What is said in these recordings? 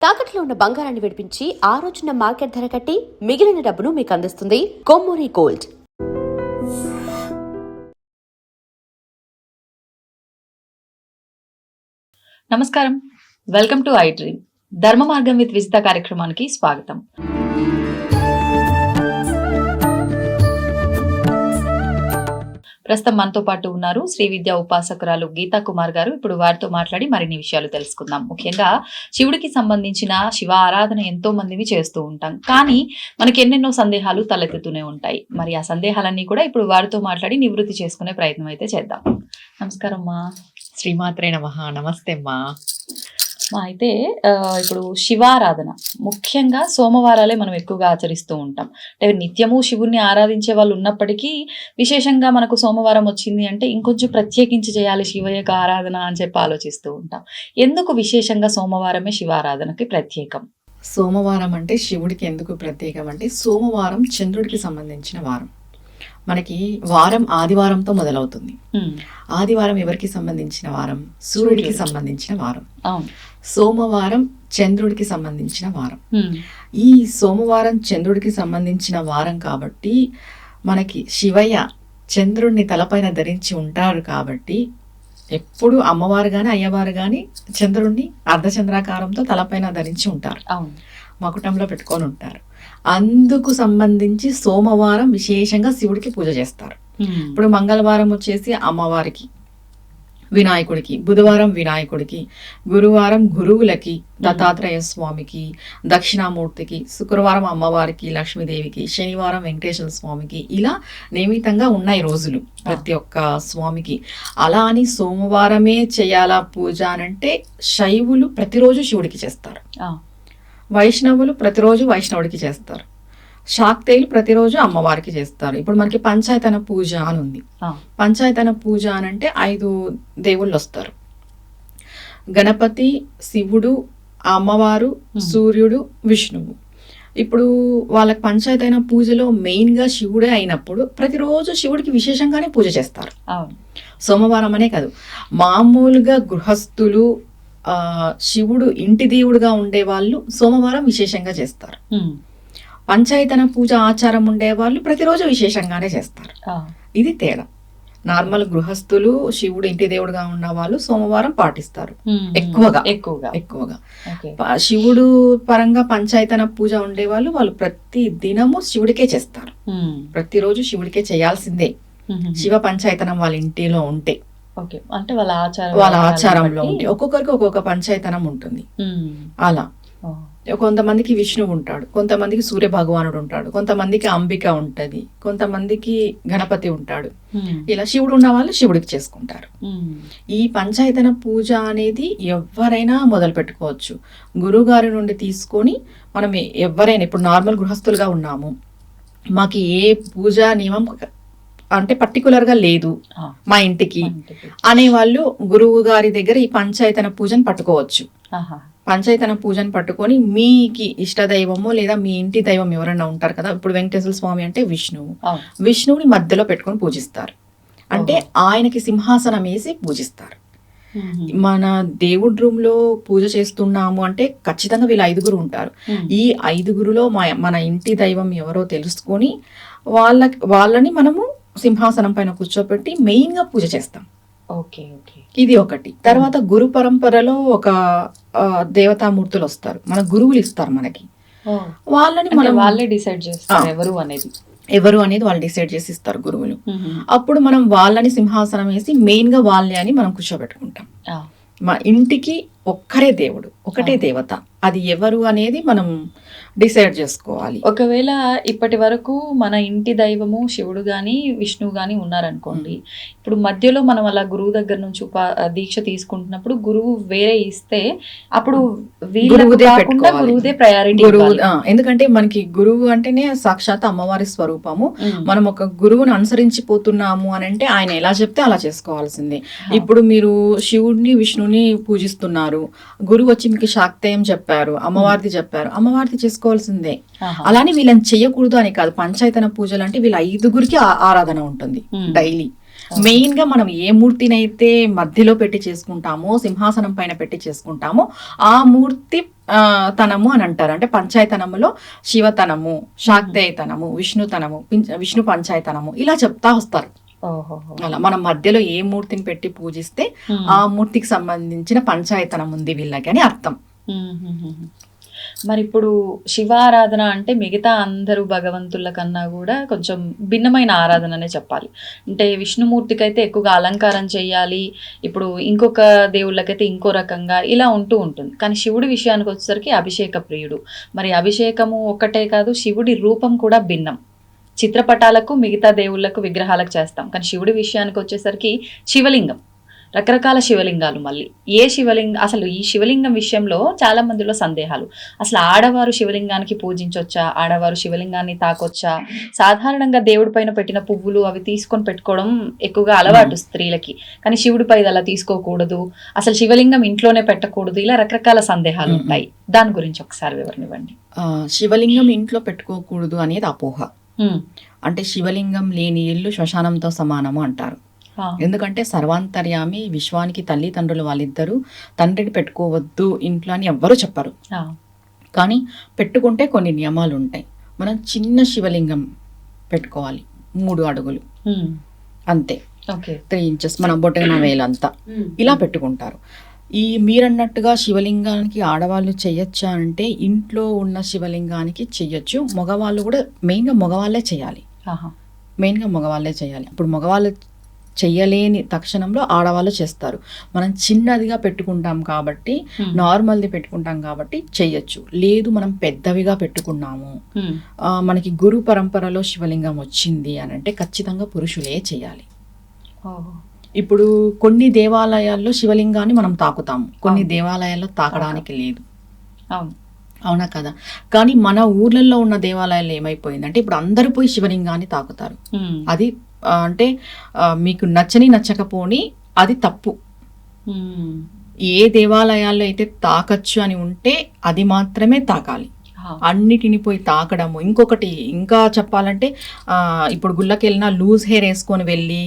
తాకట్లో ఉన్న బంగారాన్ని విడిపించి ఆ రోజున మార్కెట్ ధర కట్టి మిగిలిన డబ్బును మీకు అందిస్తుంది కొమ్మూరి గోల్డ్. నమస్కారం, వెల్కమ్ టు ఐ డ్రీమ్. ధర్మ మార్గం విత్ విజిత కార్యక్రమానికి స్వాగతం. ప్రస్తుతం మనతో పాటు ఉన్నారు శ్రీ విద్యా ఉపాసకురాలు గీతా కుమార్ గారు. ఇప్పుడు వారితో మాట్లాడి మరిన్ని విషయాలు తెలుసుకుందాం. ముఖ్యంగా శివుడికి సంబంధించిన శివ ఆరాధన ఎంతో మందిని చేస్తూ ఉంటాం, కానీ మనకి ఎన్నెన్నో సందేహాలు తలెత్తుతూనే ఉంటాయి. మరి ఆ సందేహాలన్నీ కూడా ఇప్పుడు వారితో మాట్లాడి నివృత్తి చేసుకునే ప్రయత్నం అయితే చేద్దాం. నమస్కారం మా. శ్రీమాత్రే నమః. నమస్తే అమ్మా. అయితే ఇప్పుడు శివారాధన ముఖ్యంగా సోమవారాలే మనం ఎక్కువగా ఆచరిస్తూ ఉంటాం. అంటే నిత్యము శివుణ్ణి ఆరాధించే వాళ్ళు ఉన్నప్పటికీ విశేషంగా మనకు సోమవారం వచ్చింది అంటే ఇంకొంచెం ప్రత్యేకించి చేయాలి శివయ్యకు ఆరాధన అని చెప్పి ఆలోచిస్తూ ఉంటాం. ఎందుకు విశేషంగా సోమవారమే శివారాధనకి ప్రత్యేకం? సోమవారం అంటే శివుడికి ఎందుకు ప్రత్యేకం అంటే, సోమవారం చంద్రుడికి సంబంధించిన వారం. మనకి వారం ఆదివారంతో మొదలవుతుంది. ఆదివారం ఎవరికి సంబంధించిన వారం? సూర్యుడికి సంబంధించిన వారం. సోమవారం చంద్రుడికి సంబంధించిన వారం. ఈ సోమవారం చంద్రుడికి సంబంధించిన వారం కాబట్టి మనకి శివయ్య చంద్రుడిని తలపైన ధరించి ఉంటారు కాబట్టి ఎప్పుడు అమ్మవారు గాని అయ్యవారు గాని చంద్రుడిని అర్ధచంద్రాకారంతో తలపైన ధరించి ఉంటారు, మకుటంలో పెట్టుకొని ఉంటారు. అందుకు సంబంధించి సోమవారం విశేషంగా శివుడికి పూజ చేస్తారు. ఇప్పుడు మంగళవారం వచ్చేసి అమ్మవారికి, వినాయకుడికి, బుధవారం వినాయకుడికి, గురువారం గురువులకి, దత్తాత్రేయ స్వామికి, దక్షిణామూర్తికి, శుక్రవారం అమ్మవారికి, లక్ష్మీదేవికి, శనివారం వెంకటేశ్వర స్వామికి, ఇలా నియమితంగా ఉన్నాయి రోజులు ప్రతి ఒక్క స్వామికి. అలా అని సోమవారమే చేయాలా పూజ అనంటే, శైవులు ప్రతిరోజు శివుడికి చేస్తారు, వైష్ణవులు ప్రతిరోజు వైష్ణవుడికి చేస్తారు, శాక్తేయులు ప్రతిరోజు అమ్మవారికి చేస్తారు. ఇప్పుడు మనకి పంచాయతన పూజ అని ఉంది. పంచాయతన పూజ అని అంటే 5 దేవుళ్ళు వస్తారు: గణపతి, శివుడు, అమ్మవారు, సూర్యుడు, విష్ణువు. ఇప్పుడు వాళ్ళకి పంచాయతన పూజలో మెయిన్గా శివుడే అయినప్పుడు ప్రతిరోజు శివుడికి విశేషంగానే పూజ చేస్తారు. సోమవారం అనే కాదు, మామూలుగా గృహస్థులు, శివుడు ఇంటి దేవుడుగా ఉండే వాళ్ళు సోమవారం విశేషంగా చేస్తారు. పంచాయతన పూజ ఆచారం ఉండే వాళ్ళు ప్రతిరోజు విశేషంగానే చేస్తారు. ఇది తేడా. నార్మల్ గృహస్థులు, శివుడు ఇంటి దేవుడుగా ఉన్న వాళ్ళు సోమవారం పాటిస్తారు ఎక్కువగా. శివుడు పరంగా పంచాయతన పూజ ఉండే వాళ్ళు ప్రతి దినము శివుడికే చేస్తారు. ప్రతిరోజు శివుడికే చేయాల్సిందే శివ పంచాయతనం వాళ్ళ ఇంటిలో ఉంటే. అంటే వాళ్ళ ఆచారంలో ఉంటే ఒక్కొక్కరికి ఒక్కొక్క పంచాయతనం ఉంటుంది. అలా కొంతమందికి విష్ణువు ఉంటాడు, కొంతమందికి సూర్య భగవానుడు ఉంటాడు, కొంతమందికి అంబిక ఉంటది, కొంతమందికి గణపతి ఉంటాడు. ఇలా శివుడు ఉన్న వాళ్ళు శివుడికి చేసుకుంటారు. ఈ పంచాయతన పూజ అనేది ఎవరైనా మొదలు పెట్టుకోవచ్చు. గురువు గారి నుండి తీసుకొని మనం ఎవరైనా, ఇప్పుడు నార్మల్ గృహస్థులుగా ఉన్నాము, మాకు ఏ పూజా నియమం అంటే పర్టికులర్ గా లేదు మా ఇంటికి అనేవాళ్ళు గురువు గారి దగ్గర ఈ పంచాయతన పూజను పట్టుకోవచ్చు. పంచాయతన పూజను పట్టుకొని మీకు ఇష్ట దైవము లేదా మీ ఇంటి దైవం ఎవరైనా ఉంటారు కదా. ఇప్పుడు వెంకటేశ్వర స్వామి అంటే విష్ణువు, విష్ణువుని మధ్యలో పెట్టుకొని పూజిస్తారు. అంటే ఆయనకి సింహాసనం వేసి పూజిస్తారు. మన దేవుడి రూమ్ లో పూజ చేస్తున్నాము అంటే ఖచ్చితంగా వీళ్ళు 5 ఉంటారు. ఈ 5 మన ఇంటి దైవం ఎవరో తెలుసుకొని వాళ్ళని మనము సింహాసనం పైన కూర్చోబెట్టి మెయిన్ గా పూజ చేస్తాం. ఇది ఒకటి. తర్వాత గురు పరంపరలో ఒక దేవతామూర్తులు వస్తారు, మన గురువులు ఇస్తారు మనకి. వాళ్ళని మనం వాళ్ళే డిసైడ్ చేస్తారు ఎవరు అనేది వాళ్ళు డిసైడ్ చేసి ఇస్తారు గురువులు. అప్పుడు మనం వాళ్ళని సింహాసనం వేసి మెయిన్ గా వాళ్ళే అని మనం కూర్చోబెట్టుకుంటాం. మా ఇంటికి ఒక్కరే దేవుడు, ఒకటే దేవత, అది ఎవరు అనేది మనం డిసైడ్ చేసుకోవాలి. ఒకవేళ ఇప్పటి వరకు మన ఇంటి దైవము శివుడు గాని విష్ణువు గాని ఉన్నారనుకోండి, ఇప్పుడు మధ్యలో మనం అలా గురువు దగ్గర నుంచి దీక్ష తీసుకుంటున్నప్పుడు గురువు వేరే ఇస్తే అప్పుడు గురువుదే ప్రయారిటీ. ఎందుకంటే మనకి గురువు అంటేనే సాక్షాత్ అమ్మవారి స్వరూపము. మనం ఒక గురువుని అనుసరించిపోతున్నాము అని అంటే ఆయన ఎలా చెప్తే అలా చేసుకోవాల్సిందే. ఇప్పుడు మీరు శివుడిని విష్ణుని పూజిస్తున్నారు, గురువు వచ్చి మీకు శాక్తేయం చెప్పారు, అమ్మవారిది చెప్పారు, అమ్మవారిది చేసుకోవాల్సిందే. అలానే వీళ్ళని చెయ్యకూడదు అని కాదు. పంచాయతన పూజలు అంటే వీళ్ళ 5 ఆరాధన ఉంటుంది డైలీ. మెయిన్ గా మనం ఏ మూర్తినైతే మధ్యలో పెట్టి చేసుకుంటామో, సింహాసనం పైన పెట్టి చేసుకుంటామో ఆ మూర్తి తనము అని అంటారు. అంటే పంచాయతనములో శివతనము, శాక్తేయతనము, విష్ణు పంచాయతనము ఇలా చెప్తా వస్తారు. అలా మనం మధ్యలో ఏ మూర్తిని పెట్టి పూజిస్తే ఆ మూర్తికి సంబంధించిన పంచాయతనం ఉంది వీళ్ళకి అని అర్థం. మరి ఇప్పుడు శివారాధన అంటే మిగతా అందరూ భగవంతుల కన్నా కూడా కొంచెం భిన్నమైన ఆరాధన అనే చెప్పాలి. అంటే విష్ణుమూర్తికి అయితే ఎక్కువగా అలంకారం చేయాలి, ఇప్పుడు ఇంకొక దేవుళ్ళకైతే ఇంకో రకంగా ఇలా ఉంటూ ఉంటుంది. కానీ శివుడి విషయానికి వచ్చేసరికి అభిషేక ప్రియుడు. మరి అభిషేకము ఒక్కటే కాదు, శివుడి రూపం కూడా భిన్నం. చిత్రపటాలకు మిగతా దేవుళ్ళకు విగ్రహాలకు చేస్తాం, కానీ శివుడి విషయానికి వచ్చేసరికి శివలింగం, రకరకాల శివలింగాలు. మళ్ళీ ఏ అసలు ఈ శివలింగం విషయంలో చాలా మందిలో సందేహాలు. అసలు ఆడవారు శివలింగానికి పూజించొచ్చా, ఆడవారు శివలింగాన్ని తాకొచ్చా? సాధారణంగా దేవుడి పైన పెట్టిన పువ్వులు అవి తీసుకొని పెట్టుకోవడం ఎక్కువగా అలవాటు స్త్రీలకి, కానీ శివుడిపై అలా తీసుకోకూడదు, అసలు శివలింగం ఇంట్లోనే పెట్టకూడదు, ఇలా రకరకాల సందేహాలు ఉంటాయి. దాని గురించి ఒకసారి వివరణ ఇవ్వండి. శివలింగం ఇంట్లో పెట్టుకోకూడదు అనేది అపోహ. అంటే శివలింగం లేని ఇల్లు శ్మశానంతో సమానము అంటారు. ఎందుకంటే సర్వాంతర్యామి, విశ్వానికి తల్లిదండ్రులు వాళ్ళిద్దరూ, తండ్రిని పెట్టుకోవద్దు ఇంట్లో అని ఎవ్వరూ చెప్పరు. కానీ పెట్టుకుంటే కొన్ని నియమాలు ఉంటాయి. మనం చిన్న శివలింగం పెట్టుకోవాలి, 3 అడుగులు అంతే, 3 ఇంచెస్, మన బొటన వేలంతా ఇలా పెట్టుకుంటారు. ఈ మీరన్నట్టుగా శివలింగానికి ఆడవాళ్ళు చెయ్యొచ్చా అంటే ఇంట్లో ఉన్న శివలింగానికి చెయ్యొచ్చు. మగవాళ్ళు కూడా మెయిన్గా మగవాళ్ళే చేయాలి. ఇప్పుడు మగవాళ్ళు చెయ్యలేని తక్షణంలో ఆడవాళ్ళు చేస్తారు. మనం చిన్నదిగా పెట్టుకుంటాం కాబట్టి, నార్మల్ది పెట్టుకుంటాం కాబట్టి చెయ్యొచ్చు. లేదు మనం పెద్దవిగా పెట్టుకున్నాము, మనకి గురు పరంపరలో శివలింగం వచ్చింది అని అంటే ఖచ్చితంగా పురుషులే చేయాలి. ఇప్పుడు కొన్ని దేవాలయాల్లో శివలింగాన్ని మనం తాకుతాము, కొన్ని దేవాలయాల్లో తాకడానికి లేదు. అవునా కదా? కానీ మన ఊర్లలో ఉన్న దేవాలయాల్లో ఏమైపోయిందంటే ఇప్పుడు అందరూ పోయి శివలింగాన్ని తాకుతారు. అది అంటే మీకు నచ్చకపోని అది తప్పు. ఏ దేవాలయాల్లో అయితే తాకచ్చు అని ఉంటే అది మాత్రమే తాకాలి. అన్నిటిని పోయి తాకడము. ఇంకొకటి ఇంకా చెప్పాలంటే ఇప్పుడు గుళ్ళకి వెళ్ళినా లూజ్ హెయిర్ వేసుకొని వెళ్ళి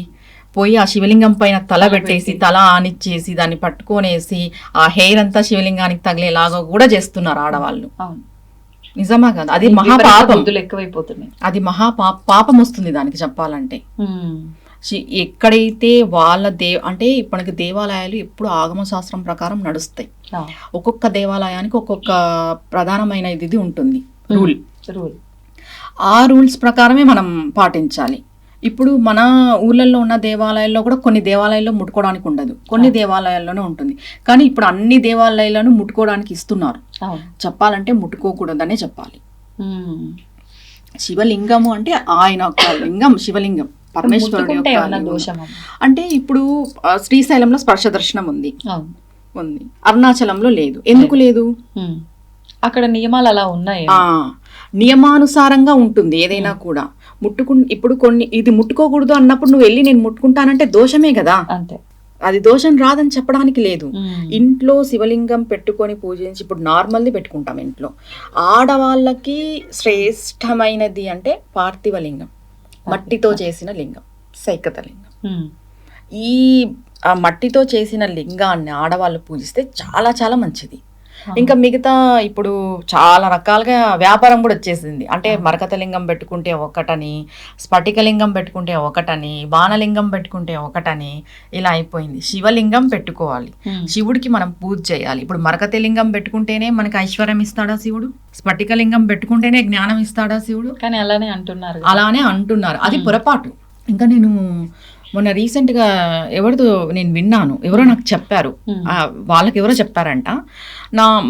పోయి ఆ శివలింగం పైన తల పెట్టేసి తల ఆనిచ్చేసి దాన్ని పట్టుకొనేసి ఆ హెయిర్ అంతా శివలింగానికి తగిలేలాగా కూడా చేస్తున్నారు ఆడవాళ్ళు. నిజమా కదా? అది మహాపాపం, ఎక్కువైపోతుంది. అది పాపం వస్తుంది దానికి చెప్పాలంటే. ఎక్కడైతే వాళ్ళ అంటే మనకి దేవాలయాలు ఎప్పుడు ఆగమ శాస్త్రం ప్రకారం నడుస్తాయి. ఒక్కొక్క దేవాలయానికి ఒక్కొక్క ప్రధానమైన ఇది ఉంటుంది, రూల్. ఆ రూల్స్ ప్రకారమే మనం పాటించాలి. ఇప్పుడు మన ఊళ్ళల్లో ఉన్న దేవాలయాల్లో కూడా కొన్ని దేవాలయాల్లో ముట్టుకోవడానికి ఉండదు, కొన్ని దేవాలయాల్లోనే ఉంటుంది. కానీ ఇప్పుడు అన్ని దేవాలయాలను ముట్టుకోవడానికి ఇస్తున్నారు. చెప్పాలంటే ముట్టుకోకూడదనే చెప్పాలి. శివలింగము అంటే ఆయన ఒక లింగం, శివలింగం పరమేశ్వరుడు యొక్క. అంటే ఇప్పుడు శ్రీశైలంలో స్పర్శ దర్శనం ఉంది, అరుణాచలంలో లేదు. ఎందుకు లేదు? అక్కడ నియమాలు అలా ఉన్నాయి. నియమానుసారంగా ఉంటుంది ఏదైనా కూడా. ఇప్పుడు కొన్ని ఇది ముట్టుకోకూడదు అన్నప్పుడు నువ్వు వెళ్ళి నేను ముట్టుకుంటానంటే దోషమే కదా. అంతే, అది దోషం రాదని చెప్పడానికి లేదు. ఇంట్లో శివలింగం పెట్టుకొని పూజించి ఇప్పుడు నార్మల్ది పెట్టుకుంటాం ఇంట్లో. ఆడవాళ్ళకి శ్రేష్టమైనది అంటే పార్థివ లింగం, మట్టితో చేసిన లింగం, సైకత లింగం. ఈ మట్టితో చేసిన లింగాన్ని ఆడవాళ్ళు పూజిస్తే చాలా చాలా మంచిది. ఇంకా మిగతా ఇప్పుడు చాలా రకాలుగా వ్యాపారం కూడా వచ్చేసింది. అంటే మరకతలింగం పెట్టుకుంటే ఒకటని, స్ఫటికలింగం పెట్టుకుంటే ఒకటని, బాణలింగం పెట్టుకుంటే ఒకటని ఇలా అయిపోయింది. శివలింగం పెట్టుకోవాలి, శివుడికి మనం పూజ చేయాలి. ఇప్పుడు మరకతలింగం పెట్టుకుంటేనే మనకి ఐశ్వర్యం ఇస్తాడా శివుడు? స్ఫటికలింగం పెట్టుకుంటేనే జ్ఞానం ఇస్తాడా శివుడు? కానీ అలానే అంటున్నారు. అది పొరపాటు. ఇంకా నేను మొన్న రీసెంట్గా నేను విన్నాను, ఎవరో నాకు చెప్పారు, వాళ్ళకి ఎవరో చెప్పారంట,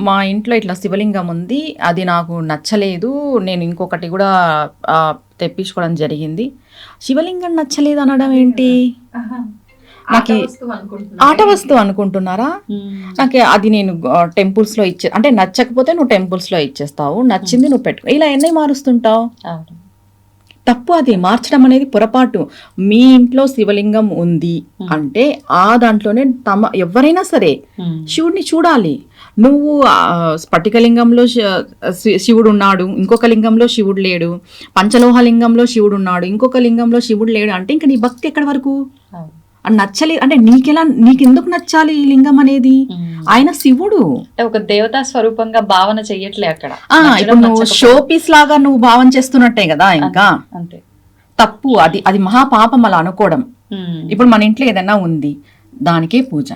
మా ఇంట్లో ఇట్లా శివలింగం ఉంది, అది నాకు నచ్చలేదు, నేను ఇంకొకటి కూడా తెప్పించుకోవడం జరిగింది. శివలింగం నచ్చలేదు అనడం ఏంటి? నాకు ఆట వస్తువు అనుకుంటున్నారా? నాకు అది నేను టెంపుల్స్లో అంటే నచ్చకపోతే నువ్వు టెంపుల్స్లో ఇచ్చేస్తావు, నచ్చింది నువ్వు పెట్టుకో, ఇలా ఎన్ని మారుస్తుంటావు? తప్పు. అది మార్చడం అనేది పొరపాటు. మీ ఇంట్లో శివలింగం ఉంది అంటే ఆ దాంట్లోనే ఎవరైనా సరే శివుడిని చూడాలి. నువ్వు స్ఫటికలింగంలో శివుడు ఉన్నాడు, ఇంకొక లింగంలో శివుడు లేడు, పంచలోహ లింగంలో శివుడు ఉన్నాడు, ఇంకొక లింగంలో శివుడు లేడు అంటే ఇంకా నీ భక్తి ఎక్కడి వరకు? అని నచ్చలేదు అంటే నీకెందుకు నచ్చాలి ఈ లింగం అనేది? ఆయన శివుడు, ఒక దేవతా స్వరూపంగా భావన చెయ్యట్లే అక్కడ. ఇప్పుడు నువ్వు షో పీస్ లాగా నువ్వు భావన చేస్తున్నట్టే కదా, ఇంకా అంతే తప్పు. అది మహాపాపం అలా అనుకోవడం. ఇప్పుడు మన ఇంట్లో ఏదైనా ఉంది, దానికే పూజ.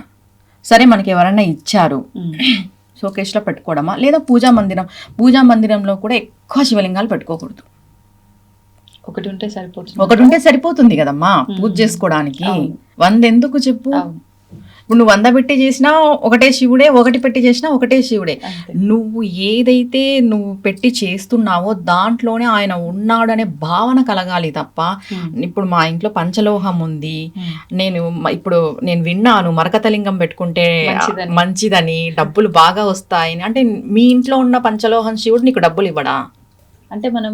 సరే, మనకి ఎవరైనా ఇచ్చారు, షోకేస్ లో పెట్టుకోవడమా, లేదా పూజా మందిరంలో కూడా ఎక్కువ శివలింగాలు పెట్టుకోకూడదు. ఒకటి ఉంటే సరిపోతుంది కదమ్మా పూజ చేసుకోవడానికి. 100 ఎందుకు చెప్పు? ఇప్పుడు నువ్వు 100 పెట్టి చేసినా ఒకటే శివుడే, ఒకటి పెట్టి చేసినా ఒకటే శివుడే. నువ్వు ఏదైతే నువ్వు పెట్టి చేస్తున్నావో దాంట్లోనే ఆయన ఉన్నాడు అనే భావన కలగాలి తప్ప, ఇప్పుడు మా ఇంట్లో పంచలోహం ఉంది, ఇప్పుడు నేను విన్నాను మరకతలింగం పెట్టుకుంటే మంచిదని, డబ్బులు బాగా వస్తాయని, అంటే మీ ఇంట్లో ఉన్న పంచలోహం శివుడు నీకు డబ్బులు ఇవ్వడా? అంటే మనం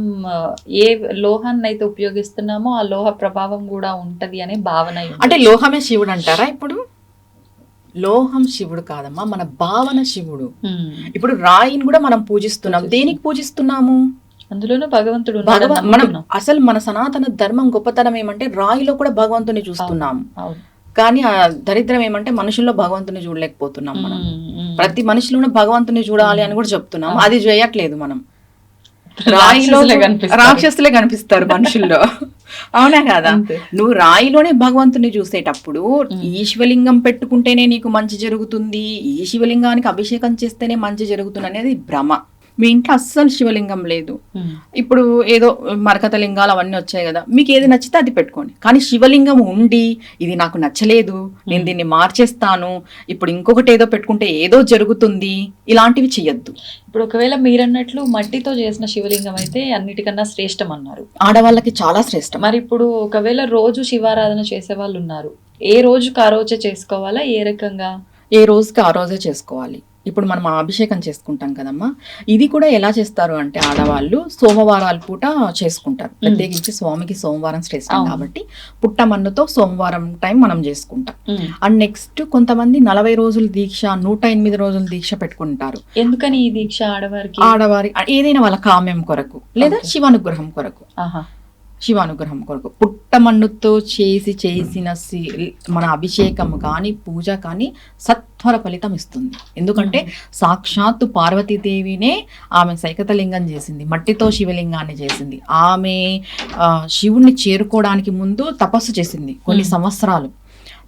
ఏ లోహాన్ని అయితే ఉపయోగిస్తున్నామో ఆ లోహ ప్రభావం కూడా ఉంటది అనే భావన. అంటే లోహమే శివుడు అంటారా? ఇప్పుడు లోహం శివుడు కాదమ్మా, మన భావన శివుడు. ఇప్పుడు రాయిని కూడా మనం పూజిస్తున్నాం. దేనికి పూజిస్తున్నాము? అందులోనూ భగవంతుడు. మనం అసలు మన సనాతన ధర్మం గొప్పతనం ఏమంటే రాయిలో కూడా భగవంతుని చూస్తున్నాం. కానీ ఆ దరిద్రం ఏమంటే మనుషుల్లో భగవంతుని చూడలేకపోతున్నాం. మనం ప్రతి మనిషిలోనే భగవంతుని చూడాలి అని కూడా చెప్తున్నాం, అది చేయట్లేదు. మనం రాయిలో రాక్షసులే కనిపిస్తారు మనుషుల్లో. అవునా కదా? నువ్వు రాయిలోనే భగవంతుని చూసేటప్పుడు ఈ శివలింగం పెట్టుకుంటేనే నీకు మంచి జరుగుతుంది, ఈ శివలింగానికి అభిషేకం చేస్తేనే మంచి జరుగుతుంది అనేది భ్రమ. మీ ఇంట్లో అస్సలు శివలింగం లేదు, ఇప్పుడు ఏదో మరకత లింగాలు అవన్నీ వచ్చాయి కదా, మీకు ఏది నచ్చితే అది పెట్టుకోండి. కానీ శివలింగం ఉండి ఇది నాకు నచ్చలేదు, నేను దీన్ని మార్చేస్తాను, ఇప్పుడు ఇంకొకటి ఏదో పెట్టుకుంటే ఏదో జరుగుతుంది, ఇలాంటివి చెయ్యొద్దు. ఇప్పుడు ఒకవేళ మీరన్నట్లు మట్టితో చేసిన శివలింగం అయితే అన్నిటికన్నా శ్రేష్టం అన్నారు, ఆడవాళ్ళకి చాలా శ్రేష్టం. మరి ఇప్పుడు ఒకవేళ రోజు శివారాధన చేసే వాళ్ళు ఉన్నారు, ఏ రోజుకి ఆ రోజే చేసుకోవాలా, ఏ రకంగా? ఏ రోజుకి ఆ రోజే చేసుకోవాలి. ఇప్పుడు మనం అభిషేకం చేసుకుంటాం కదమ్మా, ఇది కూడా ఎలా చేస్తారు అంటే ఆడవాళ్ళు సోమవారాల పూట చేసుకుంటారు. ప్రత్యేకించి స్వామికి సోమవారం శ్రేష్టం కాబట్టి పుట్టమన్నుతో సోమవారం టైం మనం చేసుకుంటాం. అండ్ నెక్స్ట్ కొంతమంది 40 రోజుల దీక్ష, 108 రోజుల దీక్ష పెట్టుకుంటారు. ఎందుకని ఈ దీక్ష? ఆడవారి ఏదైనా వాళ్ళ కామ్యం కొరకు లేదా శివానుగ్రహం కొరకు. శివానుగ్రహం కొరకు పుట్టమన్నుతో చేసిన మన అభిషేకం కానీ పూజ కానీ సత్వర ఫలితం ఇస్తుంది. ఎందుకంటే సాక్షాత్తు పార్వతీదేవినే ఆమె సైకతలింగం చేసింది, మట్టితో శివలింగాన్ని చేసింది. ఆమె శివుణ్ణి చేరుకోవడానికి ముందు తపస్సు చేసింది, కొన్ని సంవత్సరాలు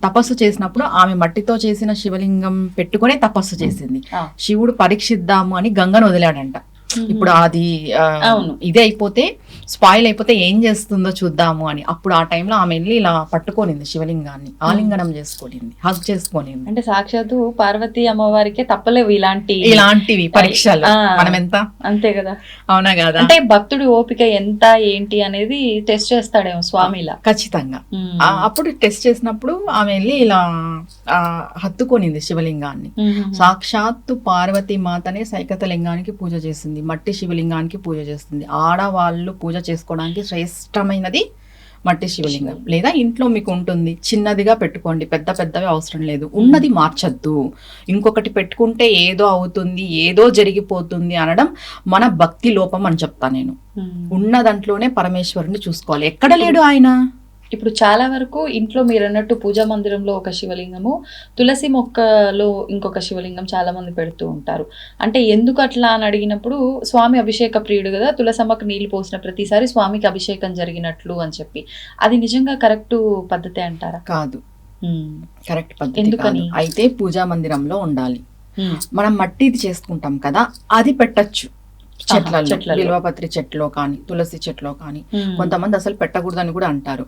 తపస్సు చేసినప్పుడు ఆమె మట్టితో చేసిన శివలింగం పెట్టుకునే తపస్సు చేసింది. శివుడు పరీక్షిద్దాము అని గంగను వదిలాడంట. ఇప్పుడు అది ఇదే అయిపోతే, స్పాయిల్ అయిపోతే ఏం చేస్తుందో చూద్దాము అని. అప్పుడు ఆ టైంలో ఆమె వెళ్ళి ఇలా పట్టుకోనింది శివలింగాన్ని, ఆలింగనం చేసుకోనింది, హగ్ చేసుకోనింది. అంటే సాక్షాత్తు పార్వతీ అమ్మవారికే తప్పలేవు ఇలాంటివి పరీక్షలు. మనం ఎంత అంతే కదా, అవునా కదా? అంటే భక్తుడి ఓపిక ఎంత ఏంటి అనేది టెస్ట్ చేస్తాడేమో స్వామి ఇలా. ఖచ్చితంగా. అప్పుడు టెస్ట్ చేసినప్పుడు ఆమె వెళ్ళి ఇలా హత్తుకోనింది శివలింగాన్ని. సాక్షాత్తు పార్వతీ మాతనే సైకత లింగానికి పూజ చేసింది, మట్టి శివలింగానికి పూజ చేస్తుంది. ఆడవాళ్ళు పూజ చేసుకోవడానికి శ్రేష్టమైనది మట్టి శివలింగం. లేదా ఇంట్లో మీకు ఉంటుంది, చిన్నదిగా పెట్టుకోండి, పెద్దవి అవసరం లేదు. ఉన్నది మార్చద్దు. ఇంకొకటి పెట్టుకుంటే ఏదో అవుతుంది, ఏదో జరిగిపోతుంది అనడం మన భక్తి లోపం అని చెప్తా నేను. ఉన్న దాంట్లోనే పరమేశ్వరుని చూసుకోవాలి. ఎక్కడ లేడు ఆయన. ఇప్పుడు చాలా వరకు ఇంట్లో మీరు అన్నట్టు పూజా మందిరంలో ఒక శివలింగము, తులసి మొక్కలో ఇంకొక శివలింగం చాలా మంది పెడుతూ ఉంటారు. అంటే ఎందుకు అట్లా అని అడిగినప్పుడు, స్వామి అభిషేక ప్రియుడు కదా, తులసమ్మకు నీళ్లు పోసిన ప్రతిసారి స్వామికి అభిషేకం జరిగినట్లు అని చెప్పి, అది నిజంగా కరెక్ట్ పద్ధతి అంటారా? కాదు, కరెక్ట్ పద్ధతి ఎందుకని? అయితే పూజా మందిరంలో ఉండాలి. మనం మట్టిది చేసుకుంటాం కదా, అది పెట్టచ్చు చెట్లలో, బిల్వపత్రి చెట్లో కానీ తులసి చెట్లో కానీ. కొంతమంది అసలు పెట్టకూడదని కూడా అంటారు,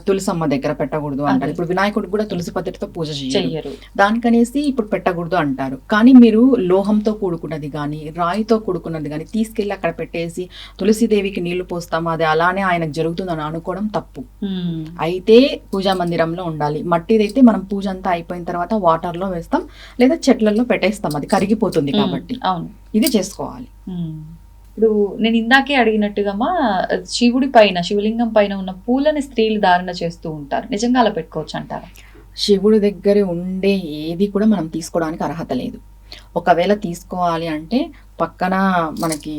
తులసమ్మ దగ్గర పెట్టకూడదు అంటారు. ఇప్పుడు వినాయకుడికి కూడా తులసి పత్రితో పూజ చేయరు, దానికనేసి ఇప్పుడు పెట్టకూడదు అంటారు. కానీ మీరు లోహంతో కూడుకున్నది కానీ రాయితో కూడుకున్నది కానీ తీసుకెళ్లి అక్కడ పెట్టేసి తులసిదేవికి నీళ్లు పోస్తాము, అది అలానే ఆయనకు జరుగుతుందని అనుకోవడం తప్పు. అయితే పూజా మందిరంలో ఉండాలి. మట్టిదైతే మనం పూజ అంతా అయిపోయిన తర్వాత వాటర్ లో వేస్తాం లేదా చెట్లలో పెట్టేస్తాం, అది కరిగిపోతుంది కాబట్టి. ఇది చేసుకోవాలి. ఇప్పుడు నేను ఇందాకే అడిగినట్టుగా శివుడి పైన, శివలింగం పైన ఉన్న పూలని స్త్రీలు ధారణ చేస్తూ ఉంటారు, నిజంగా అలా పెట్టుకోవచ్చు అంటారా? శివుడి దగ్గర ఉండే ఏది కూడా మనం తీసుకోవడానికి అర్హత లేదు. ఒకవేళ తీసుకోవాలి అంటే పక్కన మనకి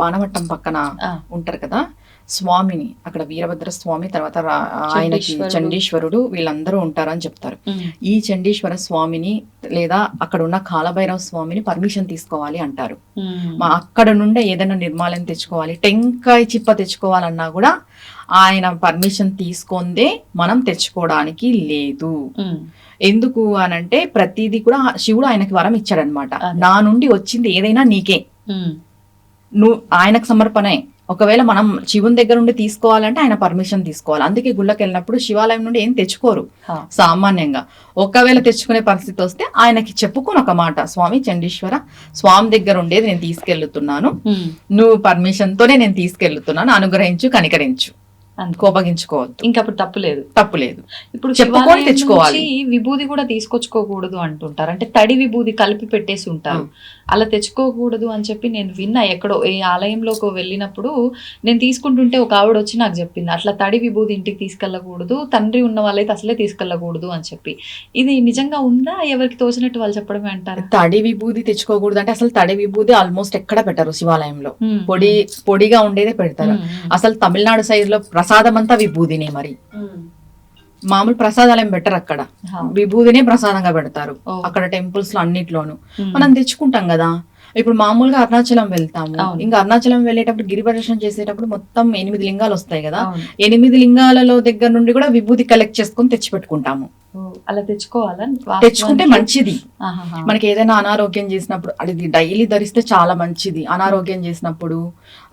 పానవట్టం పక్కన ఆ, ఉంటారు కదా స్వామిని, అక్కడ వీరభద్ర స్వామి, తర్వాత ఆయనకి చండీశ్వరుడు. చండీశ్వరుడు, వీళ్ళందరూ ఉంటారని చెప్తారు. ఉమ్, ఈ చండీశ్వర స్వామిని లేదా అక్కడ ఉన్న కాలభైరవ స్వామిని పర్మిషన్ తీసుకోవాలి అంటారు. ఉమ్, అక్కడ నుండే ఏదైనా నిర్మాల్యం తెచ్చుకోవాలి, టెంకాయ చిప్ప తెచ్చుకోవాలన్నా కూడా ఆయన పర్మిషన్ తీసుకుందే మనం తెచ్చుకోవడానికి లేదు. ఉమ్, ఎందుకు అనంటే ప్రతిదీ కూడా శివుడు ఆయనకి వరం ఇచ్చాడనమాట. అదే. నా నుండి వచ్చింది ఏదైనా నీకే, ఉమ్, నువ్వు ఆయనకు సమర్పణే. ఒకవేళ మనం శివుని దగ్గర నుండి తీసుకోవాలంటే ఆయన పర్మిషన్ తీసుకోవాలి. అందుకే గుళ్ళకి వెళ్ళినప్పుడు శివాలయం నుండి ఏం తెచ్చుకోరు హా, సామాన్యంగా. ఒకవేళ తెచ్చుకునే పరిస్థితి వస్తే ఆయనకి చెప్పుకొని ఒక మాట, స్వామి చండీశ్వర, స్వామి దగ్గర ఉండేది నేను తీసుకెళ్తున్నాను, ఉమ్, నువ్వు పర్మిషన్ తోనే నేను తీసుకెళ్తున్నాను, అనుగ్రహించు, కనికరించు, అంతే. కోపగించుకోవద్దు, ఇంకప్పుడు తప్పు లేదు. తప్పు లేదు. ఇప్పుడు చెప్పుకొని శివాలయం తెచ్చుకోవాలి. నుంచి విభూది కూడా తీసుకొచ్చుకోకూడదు అంటుంటారు. అంటే తడి విభూది కలిపి పెట్టేసి ఉంటారు, అలా తెచ్చుకోకూడదు అని చెప్పి నేను విన్నా. ఎక్కడో ఏ ఆలయంలోకి వెళ్ళినప్పుడు నేను తీసుకుంటుంటే ఒక ఆవిడ వచ్చి నాకు చెప్పింది, అట్లా తడి విభూది ఇంటికి తీసుకెళ్ళకూడదు, తండ్రి ఉన్న వాళ్ళైతే అసలే తీసుకెళ్ళకూడదు అని చెప్పి. ఇది నిజంగా ఉందా, ఎవరికి తోచినట్టు వాళ్ళు చెప్పడమే అంటారా? తడి విభూది తెచ్చుకోకూడదు అంటే అసలు తడి విభూది ఆల్మోస్ట్ ఎక్కడ పెట్టరు శివాలయంలో, ఉమ్, పొడిగా ఉండేదే పెడతారు. ఉమ్, అసలు తమిళనాడు సైడ్ లో ప్రసాదం అంతా విభూదినే, మరి ఉమ్, మామూలు ప్రసాదాలు పెట్టరు అక్కడ, హా, విభూదినే ప్రసాదంగా పెడతారు ఓ, అక్కడ టెంపుల్స్ లో అన్నిట్లోనూ. ఉమ్, మనం తెచ్చుకుంటాం కదా. ఇప్పుడు మామూలుగా అరుణాచలం వెళ్తాము, అవును. ఇంకా అరుణాచలం వెళ్ళేటప్పుడు గిరి ప్రదర్శన చేసేటప్పుడు మొత్తం 8 లింగాలు వస్తాయి కదా, అవును. 8 లింగాలలో దగ్గర నుండి కూడా విభూది కలెక్ట్ చేసుకొని తెచ్చి పెట్టుకుంటాము. ఓ, అలా తెచ్చుకోవాలా? తెచ్చుకుంటే మంచిది. ఆహాహా. మనకి ఏదైనా అనారోగ్యం చేసినప్పుడు, అది డైలీ ధరిస్తే చాలా మంచిది. అనారోగ్యం చేసినప్పుడు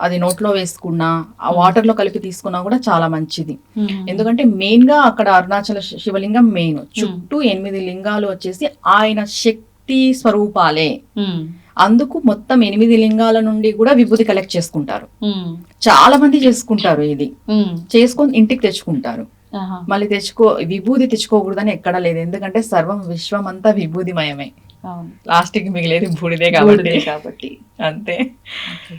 అది నోట్లో వేసుకున్నా, ఆ వాటర్ లో కలిపి తీసుకున్నా కూడా చాలా మంచిది. ఉమ్, ఎందుకంటే మెయిన్ గా అక్కడ అరుణాచల శివలింగం మెయిన్, చుట్టూ 8 లింగాలు వచ్చేసి ఆయన శక్తి స్వరూపాలే. ఉమ్, అందుకు మొత్తం 8 లింగాల నుండి కూడా విభూతి కలెక్ట్ చేసుకుంటారు. ఉమ్, చాలా మంది చేసుకుంటారు, ఇది ఉమ్, చేసుకొని ఇంటికి తెచ్చుకుంటారు. ఆహా. మళ్ళీ విభూతి తెచ్చుకోకూడదని ఎక్కడా లేదు, ఎందుకంటే సర్వం విశ్వం అంతా విభూతిమయమే. అవును, లాస్ట్ కి మిగిలేది బూడిదే బూడిదే కాబట్టి. అంతే. ఓకే.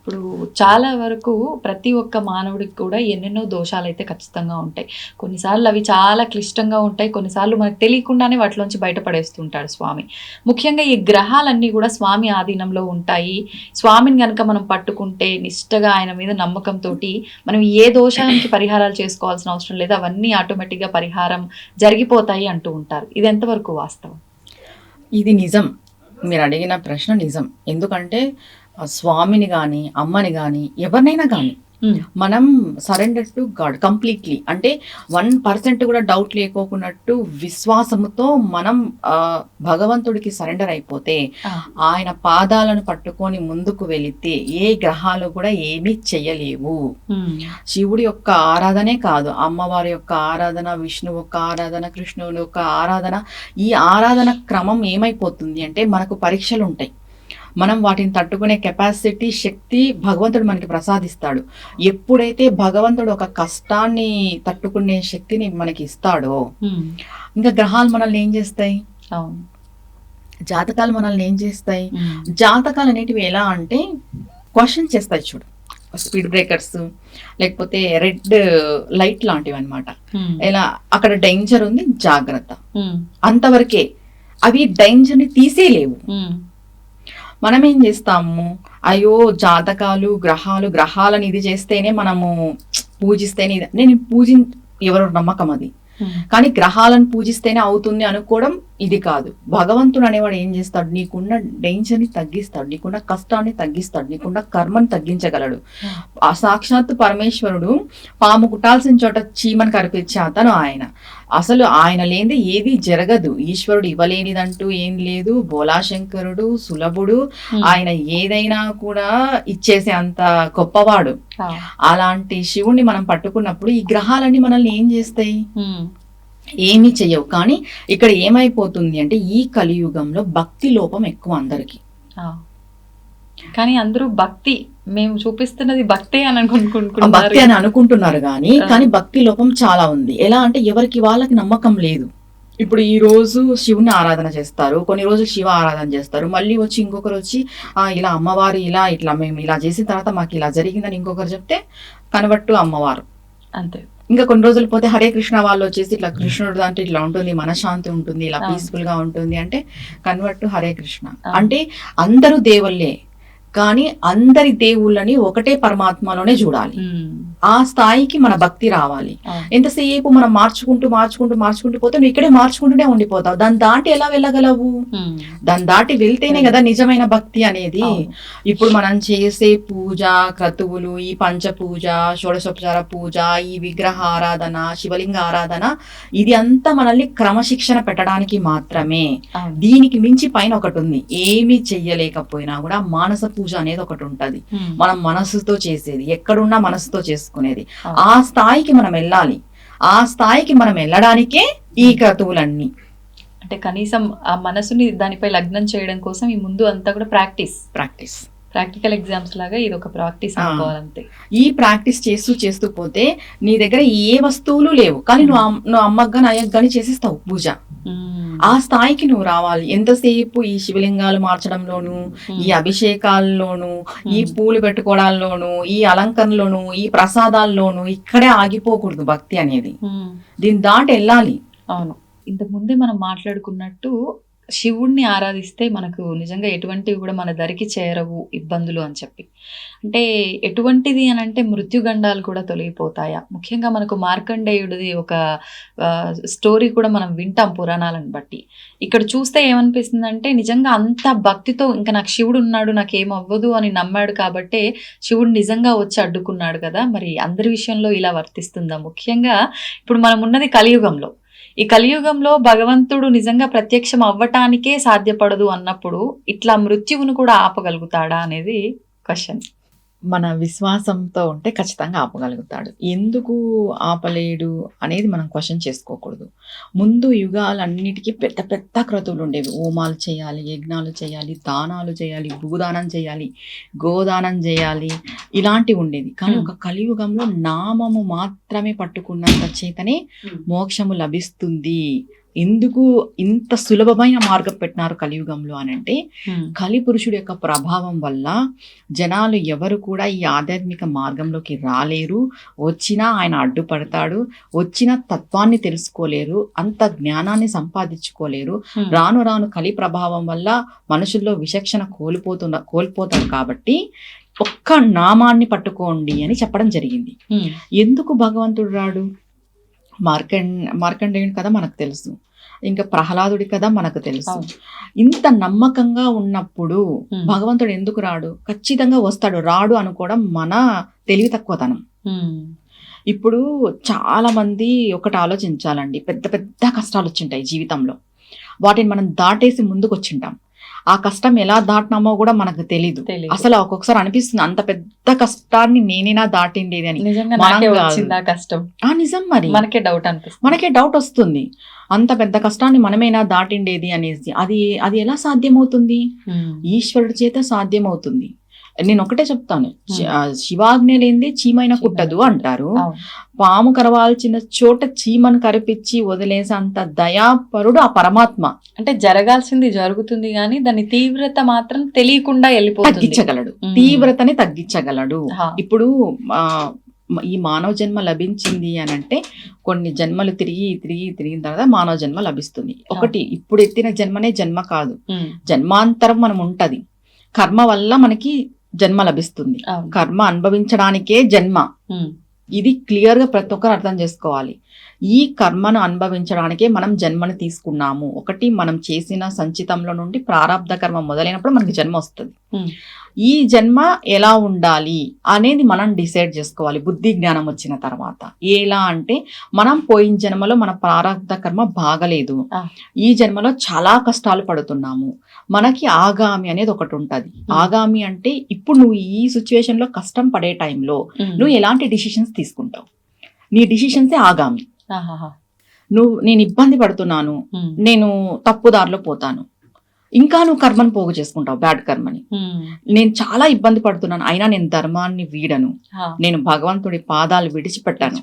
ఇప్పుడు చాలా వరకు ప్రతి ఒక్క మానవుడికి కూడా ఎన్నెన్నో దోషాలు అయితే ఖచ్చితంగా ఉంటాయి. కొన్నిసార్లు అవి చాలా క్లిష్టంగా ఉంటాయి, కొన్నిసార్లు మనకు తెలియకుండానే వాటిలోంచి బయటపడేస్తుంటాడు స్వామి. ముఖ్యంగా ఈ గ్రహాలన్నీ కూడా స్వామి ఆధీనంలో ఉంటాయి. స్వామిని కనుక మనం పట్టుకుంటే నిష్టగా ఆయన మీద నమ్మకంతో మనం ఏ దోషానికి పరిహారాలు చేసుకోవాల్సిన అవసరం లేదు, అవన్నీ ఆటోమేటిక్గా పరిహారం జరిగిపోతాయి అంటూ ఉంటారు. ఇది ఎంతవరకు వాస్తవం? ఇది నిజం, మీరు అడిగిన ప్రశ్న నిజం. ఎందుకంటే ఆ స్వామిని గాని, అమ్మని గాని, ఎవరినైనా గాని మనం సరెండర్ టు గాడ్ కంప్లీట్లీ, అంటే 1% కూడా డౌట్ లేకోకున్నట్టు విశ్వాసముతో మనం భగవంతుడికి సరెండర్ అయిపోతే, ఆయన పాదాలను పట్టుకొని ముందుకు వెళితే ఏ గ్రహాలు కూడా ఏమీ చెయ్యలేవు. శివుడి యొక్క ఆరాధనే కాదు, అమ్మవారి యొక్క ఆరాధన, విష్ణువు యొక్క ఆరాధన, కృష్ణుని యొక్క ఆరాధన, ఈ ఆరాధన క్రమం ఏమైపోతుంది అంటే మనకు పరీక్షలు ఉంటాయి. మనం వాటిని తట్టుకునే కెపాసిటీ, శక్తి భగవంతుడు మనకి ప్రసాదిస్తాడు. ఎప్పుడైతే భగవంతుడు ఒక కష్టాన్ని తట్టుకునే శక్తిని మనకి ఇస్తాడో, ఇంకా గ్రహాలు మనల్ని ఏం చేస్తాయి, జాతకాలు మనల్ని ఏం చేస్తాయి. జాతకాలు అనేటివి ఎలా అంటే క్వశ్చన్ చేస్తాయి చూడు, స్పీడ్ బ్రేకర్స్ లేకపోతే రెడ్ లైట్ లాంటివి అనమాట. ఎలా అక్కడ డేంజర్ ఉంది, జాగ్రత్త, అంతవరకే. అవి డేంజర్ని తీసేయలేవు. మనం ఏం చేస్తాము, అయ్యో జాతకాలు, గ్రహాలను ఇది చేస్తేనే మనము పూజిస్తేనే, నేను ఎవరు నమ్మకం అది, కానీ గ్రహాలను పూజిస్తేనే అవుతుంది అనుకోవడం ఇది కాదు. భగవంతుడు అనేవాడు ఏం చేస్తాడు, నీకున్న డేంజర్ని తగ్గిస్తాడు, నీకున్న కష్టాన్ని తగ్గిస్తాడు, నీకున్న కర్మని తగ్గించగలడు. ఆ సాక్షాత్తు పరమేశ్వరుడు పాము కుట్టాల్సిన చోట చీమని కరిపించే అతను ఆయన. అసలు ఆయన లేనిది ఏది జరగదు. ఈశ్వరుడు ఇవ్వలేనిదంటూ ఏం లేదు. బోలాశంకరుడు సులభుడు, ఆయన ఏదైనా కూడా ఇచ్చేసే అంత గొప్పవాడు. అలాంటి శివుణ్ణి మనం పట్టుకున్నప్పుడు ఈ గ్రహాలన్నీ మనల్ని ఏం చేస్తాయి, ఏమీ చెయ్యవు. కానీ ఇక్కడ ఏమైపోతుంది అంటే ఈ కలియుగంలో భక్తి లోపం ఎక్కువ అందరికి. కానీ అందరూ భక్తి, మేము చూపిస్తున్నది భక్తి అని భక్తి అని అనుకుంటున్నారు కానీ భక్తి లోపం చాలా ఉంది. ఎలా అంటే ఎవరికి వాళ్ళకి నమ్మకం లేదు. ఇప్పుడు ఈ రోజు శివుని ఆరాధన చేస్తారు, కొన్ని రోజులు శివ ఆరాధన చేస్తారు, మళ్ళీ వచ్చి ఇంకొకరు వచ్చి ఇలా అమ్మవారు ఇట్లా మేము ఇలా చేసిన తర్వాత మాకు ఇలా జరిగిందని ఇంకొకరు చెప్తే కనబట్టు అమ్మవారు. అంతే. ఇంకా కొన్ని రోజులు పోతే హరే కృష్ణ వాళ్ళు వచ్చేసి ఇట్లా కృష్ణుడు దాంట్లో ఇట్లా ఉంటుంది, మనశ్శాంతి ఉంటుంది, ఇలా పీస్ఫుల్ గా ఉంటుంది అంటే కన్వర్ట్ టు హరే కృష్ణ. అంటే అందరూ దేవుళ్ళే, కానీ అందరి దేవుళ్ళని ఒకటే పరమాత్మలోనే చూడాలి. ఆ స్థాయికి మన భక్తి రావాలి. ఎంతసేపు మనం మార్చుకుంటూ పోతే నువ్వు ఇక్కడే మార్చుకుంటూనే ఉండిపోతావు. దాన్ని దాటి ఎలా వెళ్ళగలవు? దాన్ని దాటి వెళ్తేనే కదా నిజమైన భక్తి అనేది. ఇప్పుడు మనం చేసే పూజ క్రతువులు, ఈ పంచ పూజ, షోడశోపచార పూజ, ఈ విగ్రహ ఆరాధన, శివలింగ ఆరాధన, ఇది అంతా మనల్ని క్రమశిక్షణ పెట్టడానికి మాత్రమే. దీనికి మించి పైన ఒకటి ఉంది. ఏమీ చెయ్యలేకపోయినా కూడా మానస పూజ అనేది ఒకటి ఉంటది. మనం మనసుతో చేసేది, ఎక్కడున్నా మనసుతో చేసుకునేది. ఆ స్థాయికి మనం వెళ్ళాలి. ఆ స్థాయికి మనం వెళ్ళడానికే ఈ క్రతువులన్నీ. అంటే కనీసం ఆ మనసుని దానిపై లగ్నం చేయడం కోసం ఈ ముందు అంతా కూడా ప్రాక్టికల్ ఎగ్జామ్స్ లాగా ఇది ఒక ప్రాక్టీస్ అనుకోవాలంతే. ఈ ప్రాక్టీస్ చేస్తూ పోతే నీ దగ్గర ఏ వస్తువులు లేవు, కానీ నువ్వు అమ్మగ్గాని అయ్యగ్గాని చేసేస్తావు పూజ. ఆ స్థాయికి నువ్వు రావాలి. ఎంతసేపు ఈ శివలింగాలు మార్చడంలోను, ఈ అభిషేకాల్లోను, ఈ పూలు పెట్టుకోవడాల్లోను, ఈ అలంకరణలోను, ఈ ప్రసాదాల్లోను ఇక్కడే ఆగిపోకూడదు భక్తి అనేది. దీన్ని దాటి వెళ్ళాలి. అవును, ఇంతకు ముందే మనం మాట్లాడుకున్నట్టు శివుణ్ణి ఆరాధిస్తే మనకు నిజంగా ఎటువంటివి కూడా మన దరికి చేరవు ఇబ్బందులు అని చెప్పి. అంటే ఎటువంటిది అని అంటే మృత్యుగండాలు కూడా తొలగిపోతాయా? ముఖ్యంగా మనకు మార్కండేయుడిది ఒక స్టోరీ కూడా మనం వింటాం పురాణాలను బట్టి. ఇక్కడ చూస్తే ఏమనిపిస్తుంది అంటే నిజంగా అంత భక్తితో ఇంకా నాకు శివుడు ఉన్నాడు, నాకేం అవ్వదు అని నమ్మాడు కాబట్టే శివుడు నిజంగా వచ్చి అడ్డుకున్నాడు కదా. మరి అందరి విషయంలో ఇలా వర్తిస్తుందా? ముఖ్యంగా ఇప్పుడు మనం ఉన్నది కలియుగంలో. ఈ కలియుగంలో భగవంతుడు నిజంగా ప్రత్యక్షం అవ్వటానికే సాధ్యపడదు అన్నప్పుడు ఇట్లా మృత్యువును కూడా ఆపగలుగుతాడా అనేది క్వశ్చన్. మన విశ్వాసంతో ఉంటే ఖచ్చితంగా ఆపగలుగుతాడు. ఎందుకు ఆపలేడు అనేది మనం క్వశ్చన్ చేసుకోకూడదు. ముందు యుగాలన్నిటికీ పెద్ద పెద్ద క్రతువులు ఉండేవి. హోమాలు చేయాలి, యజ్ఞాలు చేయాలి, దానాలు చేయాలి, భూదానం చేయాలి, గోదానం చేయాలి, ఇలాంటివి ఉండేది. కానీ ఒక కలియుగంలో నామము మాత్రమే పట్టుకున్నంత చేతనే మోక్షము లభిస్తుంది. ఎందుకు ఇంత సులభమైన మార్గం పెట్టినారు కలియుగంలో అని అంటే, కలి పురుషుడు యొక్క ప్రభావం వల్ల జనాలు ఎవరు కూడా ఈ ఆధ్యాత్మిక మార్గంలోకి రాలేరు. వచ్చినా ఆయన అడ్డుపడతాడు, వచ్చిన తత్వాన్ని తెలుసుకోలేరు, అంత జ్ఞానాన్ని సంపాదించుకోలేరు. రాను రాను కలి ప్రభావం వల్ల మనుషుల్లో విచక్షణ కోల్పోతారు. కాబట్టి ఒక్క నామాన్ని పట్టుకోండి అని చెప్పడం జరిగింది. ఎందుకు భగవంతుడు రాడు? మార్కండేయుడి కథ మనకు తెలుసు, ఇంకా ప్రహ్లాదుడి కథ మనకు తెలుసు. ఇంత నమ్మకంగా ఉన్నప్పుడు భగవంతుడు ఎందుకు రాడు? ఖచ్చితంగా వస్తాడు. రాడు అనుకోవడం మన తెలివి తక్కువతనం. ఇప్పుడు చాలా మంది ఒకటి ఆలోచించాలండి. పెద్ద పెద్ద కష్టాలు వచ్చింటాయి జీవితంలో, వాటిని మనం దాటేసి ముందుకు వచ్చింటాం. ఆ కష్టం ఎలా దాటినామో కూడా మనకు తెలీదు. అసలు ఒక్కొక్కసారి అనిపిస్తుంది అంత పెద్ద కష్టాన్ని నేనేనా దాటిండేది అని. నిజం మరి మనకే డౌట్ వస్తుంది, అంత పెద్ద కష్టాన్ని మనమేనా దాటిండేది అనేసి. అది ఎలా సాధ్యమవుతుంది? ఈశ్వరుడి చేత సాధ్యమవుతుంది. నేను ఒకటే చెప్తాను, శివాజ్ఞ లేనిదే చీమైన కుట్టదు అంటారు. పాము కరవాల్సిన చోట చీమను కరిపించి వదిలేసే అంత దయాపరుడు ఆ పరమాత్మ. అంటే జరగాల్సింది జరుగుతుంది కానీ దాని తీవ్రత మాత్రం తెలియకుండా తగ్గించగలడు, తీవ్రతని తగ్గించగలడు. ఇప్పుడు ఈ మానవ జన్మ లభించింది అని అంటే కొన్ని జన్మలు తిరిగిన తర్వాత మానవ జన్మ లభిస్తుంది. ఒకటి, ఇప్పుడు ఎత్తిన జన్మనే జన్మ కాదు, జన్మాంతరం మనం ఉంటది. కర్మ వల్ల మనకి జన్మ లభిస్తుంది, కర్మ అనుభవించడానికే జన్మ. ఇది క్లియర్ గా ప్రతి ఒక్కరు అర్థం చేసుకోవాలి. ఈ కర్మను అనుభవించడానికే మనం జన్మను తీసుకున్నాము. ఒకటి, మనం చేసిన సంచితంలో నుండి ప్రారంధ కర్మ మొదలైనప్పుడు మనకి జన్మ వస్తుంది. ఈ జన్మ ఎలా ఉండాలి అనేది మనం డిసైడ్ చేసుకోవాలి బుద్ధి జ్ఞానం వచ్చిన తర్వాత. ఎలా అంటే, మనం పోయిన జన్మలో మన ప్రారంధ కర్మ బాగలేదు, ఈ జన్మలో చాలా కష్టాలు పడుతున్నాము. మనకి ఆగామి అనేది ఒకటి ఉంటది. ఆగామి అంటే ఇప్పుడు నువ్వు ఈ సిచ్యువేషన్ లో కష్టం పడే టైంలో నువ్వు ఎలాంటి డిసిషన్స్ తీసుకుంటావు, నీ డిసిషన్సే ఆగామి. నేను ఇబ్బంది పడుతున్నాను, నేను తప్పుదారిలో పోతాను, ఇంకా నువ్వు కర్మను పోగు చేసుకుంటావు, బ్యాడ్ కర్మని. నేను చాలా ఇబ్బంది పడుతున్నాను అయినా నేను ధర్మాన్ని వీడను, నేను భగవంతుడి పాదాలు విడిచిపెట్టాను,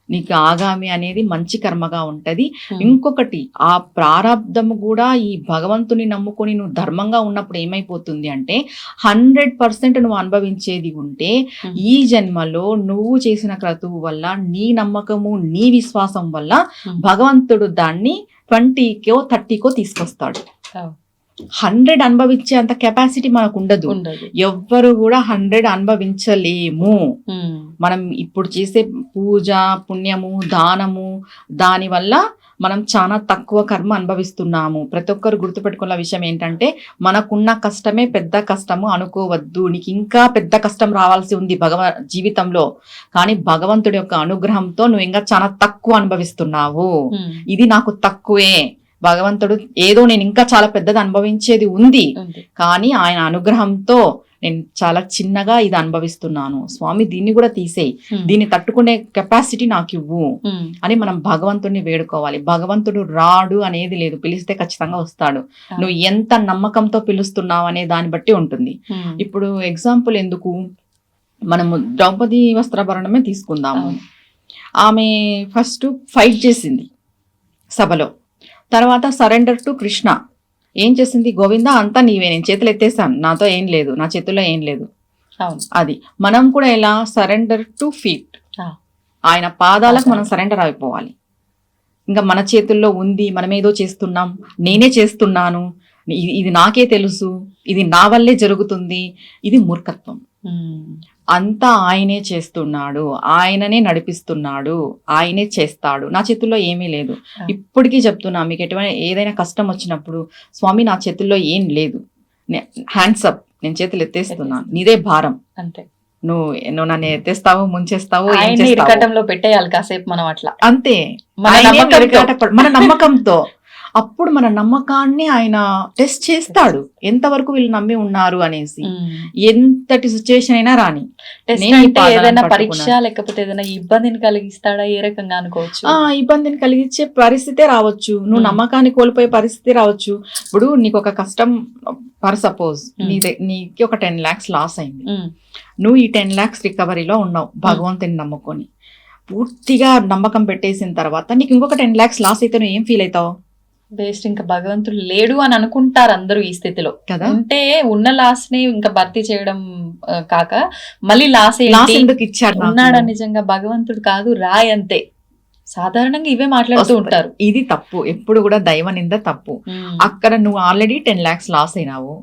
నీకు ఆగామి అనేది మంచి కర్మగా ఉంటది. Hmm. ఇంకొకటి ఆ ప్రారంధము కూడా ఈ భగవంతుని నమ్ముకొని నువ్వు ధర్మంగా ఉన్నప్పుడు ఏమైపోతుంది అంటే 100% నువ్వు అనుభవించేది ఉంటే Hmm. ఈ జన్మలో నువ్వు చేసిన క్రతువు వల్ల నీ నమ్మకము నీ విశ్వాసం వల్ల Hmm. భగవంతుడు దాన్ని 20కో 30కో తీసుకొస్తాడు. Oh. 100 అనుభవించే అంత కెపాసిటీ మనకు ఉండదు. ఉండదు. ఎవ్వరు కూడా 100 అనుభవించలేము. Hmm. మనం ఇప్పుడు చేసే పూజ పుణ్యము దానము దాని వల్ల మనం చాలా తక్కువ కర్మ అనుభవిస్తున్నాము. ప్రతి ఒక్కరు గుర్తుపెట్టుకున్న విషయం ఏంటంటే మనకున్న కష్టమే పెద్ద కష్టము అనుకోవద్దు. నీకు ఇంకా పెద్ద కష్టం రావాల్సి ఉంది జీవితంలో, కానీ భగవంతుడి యొక్క అనుగ్రహంతో నువ్వు ఇంకా చాలా తక్కువ అనుభవిస్తున్నావు. Hmm. ఇది నాకు తక్కువే, భగవంతుడు ఏదో నేను ఇంకా చాలా పెద్దది అనుభవించేది ఉంది, ఉంది. కానీ ఆయన అనుగ్రహంతో నేను చాలా చిన్నగా ఇది అనుభవిస్తున్నాను. స్వామి దీన్ని కూడా తీసేయి, Hmm. దీన్ని తట్టుకునే కెపాసిటీ నాకు ఇవ్వు Hmm. అని మనం భగవంతుడిని వేడుకోవాలి. భగవంతుడు రాడు అనేది లేదు, పిలిస్తే ఖచ్చితంగా వస్తాడు. నువ్వు ఎంత నమ్మకంతో పిలుస్తున్నావు అనే దాన్ని బట్టి ఉంటుంది. Hmm. ఇప్పుడు ఎగ్జాంపుల్ ఎందుకు, మనము ద్రౌపది వస్త్రాభరణమే తీసుకుందాము. అవును. ఆమె ఫస్ట్ ఫైట్ చేసింది సభలో, తర్వాత సరెండర్ టు కృష్ణ. ఏం చేసింది, గోవిందా అంతా నీవే, నేను చేతులు ఎత్తేసాను, నాతో ఏం లేదు, నా చేతుల్లో ఏం లేదు. అవును. అది మనం కూడా ఎలా సరెండర్ టు ఫీట్, Ah. ఆయన పాదాలకు మనం సరెండర్ అయిపోవాలి. ఇంకా మన చేతుల్లో ఉంది, మనం ఏదో చేస్తున్నాం, నేనే చేస్తున్నాను, ఇది నాకే తెలుసు, ఇది నా వల్లే జరుగుతుంది, ఇది మూర్ఖత్వం. Hmm. అంతా ఆయనే చేస్తున్నాడు, ఆయననే నడిపిస్తున్నాడు, ఆయనే చేస్తాడు, నా చేతుల్లో ఏమీ లేదు. ఇప్పటికీ చెప్తున్నా, మీకు ఎటువంటి ఏదైనా కష్టం వచ్చినప్పుడు స్వామి నా చేతుల్లో ఏం లేదు, హ్యాండ్స్ అప్, నేను చేతులు ఎత్తేస్తున్నాను, నీదే భారం, అంతే. నువ్వు నన్ను ఎత్తేస్తావు, ముంచేస్తావు, ఏం ఆయన్ని చేస్తావు, ఇరకటంలో పెట్టేయాలి కాసేపు మనం అట్లా. అంతే. మన ఆయనే నమ్మకంతో. మన నమ్మకంతో అప్పుడు మన నమ్మకాన్ని ఆయన టెస్ట్ చేస్తాడు, ఎంతవరకు వీళ్ళు నమ్మి ఉన్నారు అనేసి. Hmm. ఎంతటి సిచ్యువేషన్ అయినా రాని, టెస్ట్ నేను ఈ అంటే పాదాలను ఏదైనా పట్టుకున్నాను. పరీక్ష లేకపోతే ఏదైనా ఇబ్బందిని కలిగిస్తాడా, ఏ రకంగా అనుకోవచ్చు? ఇబ్బందిని కలిగించే పరిస్థితే రావచ్చు, నువ్వు నమ్మకాన్ని కోల్పోయే పరిస్థితి రావచ్చు. ఇప్పుడు నీకు ఒక కష్టం, ఫర్ సపోజ్ నీకు ఒక 10 lakhs లాస్ అయింది, Hmm. నువ్వు ఈ 10 lakhs రికవరీలో ఉన్నావు భగవంతుని నమ్ముకొని. పూర్తిగా నమ్మకం పెట్టేసిన తర్వాత నీకు ఇంకొక 10 lakhs లాస్ అయితే నువ్వు ఏం ఫీల్ అవుతావు బేస్ట్, ఇంకా భగవంతుడు లేడు అని అనుకుంటారు అందరూ ఈ స్థితిలో. కదా? అంటే ఉన్న లాస్ ని ఇంకా భర్తీ చేయడం కాక మళ్ళీ లాస్ లాస్ ఎందుకు ఇచ్చారు నాకు? ఉన్నాడా నిజంగా భగవంతుడు కాదు, రాయ్ అంతే. సాధారణంగా ఇవే మాట్లాడుతూ ఉంటారు. ఇది తప్పు, ఎప్పుడు కూడా దైవ నింద తప్పు. అక్కడ నువ్వు ఆల్రెడీ 10 lakhs లాస్ అయినావు,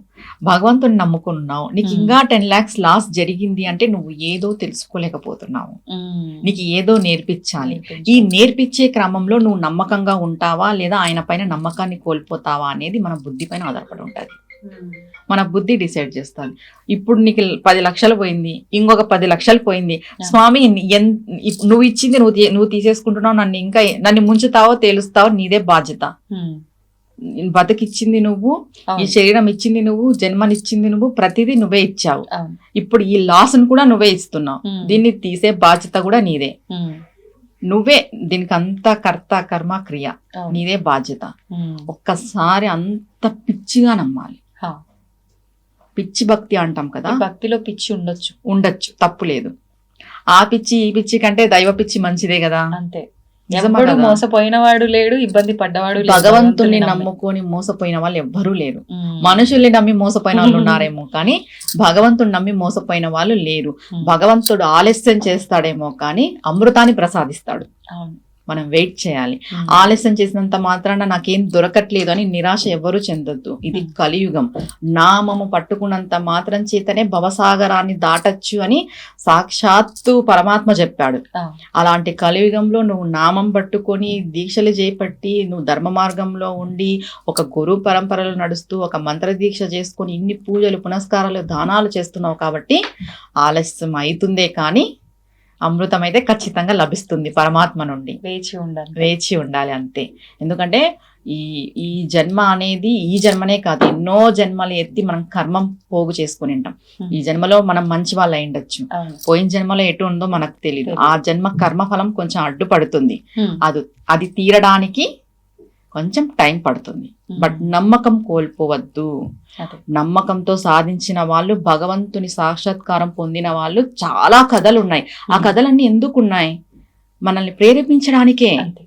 భగవంతుని నమ్ముకున్నావు, నీకు ఇంకా 10 lakhs లాస్ జరిగింది అంటే నువ్వు ఏదో తెలుసుకోలేకపోతున్నావు, నీకు ఏదో నేర్పించాలి. ఈ నేర్పించే క్రమంలో నువ్వు నమ్మకంగా ఉంటావా లేదా ఆయన పైన నమ్మకాన్ని కోల్పోతావా అనేది మన బుద్ధి పైన ఆధారపడి ఉంటుంది. మన బుద్ధి డిసైడ్ చేస్తుంది. ఇప్పుడు నీకు 10 లక్షలు పోయింది, ఇంకొక 10 లక్షలు పోయింది, స్వామి నువ్వు ఇచ్చింది నువ్వు తీసేసుకుంటున్నావు, నన్ను ముంచుతావో తేలుస్తావో నీదే బాధ్యత. బతికిచ్చింది నువ్వు, ఈ శరీరం ఇచ్చింది నువ్వు, జన్మనిచ్చింది నువ్వు, ప్రతిదీ నువ్వే ఇచ్చావు. ఇప్పుడు ఈ లాస్ ను కూడా నువ్వే ఇస్తున్నావు, దీన్ని తీసే బాధ్యత కూడా నీదే. నువ్వే దీనికి అంత కర్త కర్మ క్రియ, నీదే బాధ్యత. ఒక్కసారి అంత పిచ్చిగా నమ్మాలి. పిచ్చి భక్తి అంటాం కదా, భక్తిలో పిచ్చి ఉండొచ్చు, తప్పు లేదు. ఆ పిచ్చి ఈ పిచ్చి కంటే దైవ పిచ్చి మంచిదే కదా. అంతే. ఎవడు మోసపోయిన వాడు లేడు, ఇబ్బంది పడ్డవాడు లేడు. భగవంతుని నమ్ముకొని మోసపోయిన వాళ్ళు ఎవ్వరూ లేరు. మనుషుల్ని నమ్మి మోసపోయిన వాళ్ళు ఉన్నారేమో కానీ భగవంతుని నమ్మి మోసపోయిన వాళ్ళు లేరు. భగవంతుడు ఆలస్యం చేస్తాడేమో కానీ అమృతాన్ని ప్రసాదిస్తాడు. మనం వెయిట్ చేయాలి. ఆలస్యం చేసినంత మాత్రాన నాకేం దొరకట్లేదు అని నిరాశ ఎవ్వరూ చెందొద్దు. ఇది కలియుగం. నామము పట్టుకున్నంత మాత్రం చేతనే భవసాగరాన్ని దాటచ్చు అని సాక్షాత్తు పరమాత్మ చెప్పాడు. అలాంటి కలియుగంలో నువ్వు నామం పట్టుకొని దీక్షలు చేపట్టి నువ్వు ధర్మ మార్గంలో ఉండి ఒక గురు పరంపరలో నడుస్తూ ఒక మంత్ర దీక్ష చేసుకొని ఇన్ని పూజలు పునస్కారాలు దానాలు చేస్తున్నావు కాబట్టి ఆలస్యం అవుతుందే కానీ అమృతం అయితే ఖచ్చితంగా లభిస్తుంది పరమాత్మ నుండి. వేచి ఉండాలి అంతే. ఎందుకంటే ఈ జన్మ అనేది ఈ జన్మనే కాదు, ఎన్నో జన్మలు ఎత్తి మనం కర్మం పోగు చేసుకుని ఉంటాం. ఈ జన్మలో మనం మంచి వాళ్ళు అయి ఉండొచ్చు, పోయిన జన్మలో ఎటు ఉందో మనకు తెలియదు. ఆ జన్మ కర్మఫలం కొంచెం అడ్డుపడుతుంది, అది తీరడానికి కొంచెం టైం పడుతుంది. బట్ నమ్మకం కోల్పోవద్దు. నమ్మకంతో సాధించిన వాళ్ళు, భగవంతుని సాక్షాత్కారం పొందిన వాళ్ళు చాలా కథలు ఉన్నాయి. ఆ కథలన్నీ ఎందుకు ఉన్నాయి? మనల్ని ప్రేరేపించడానికే. అంతే.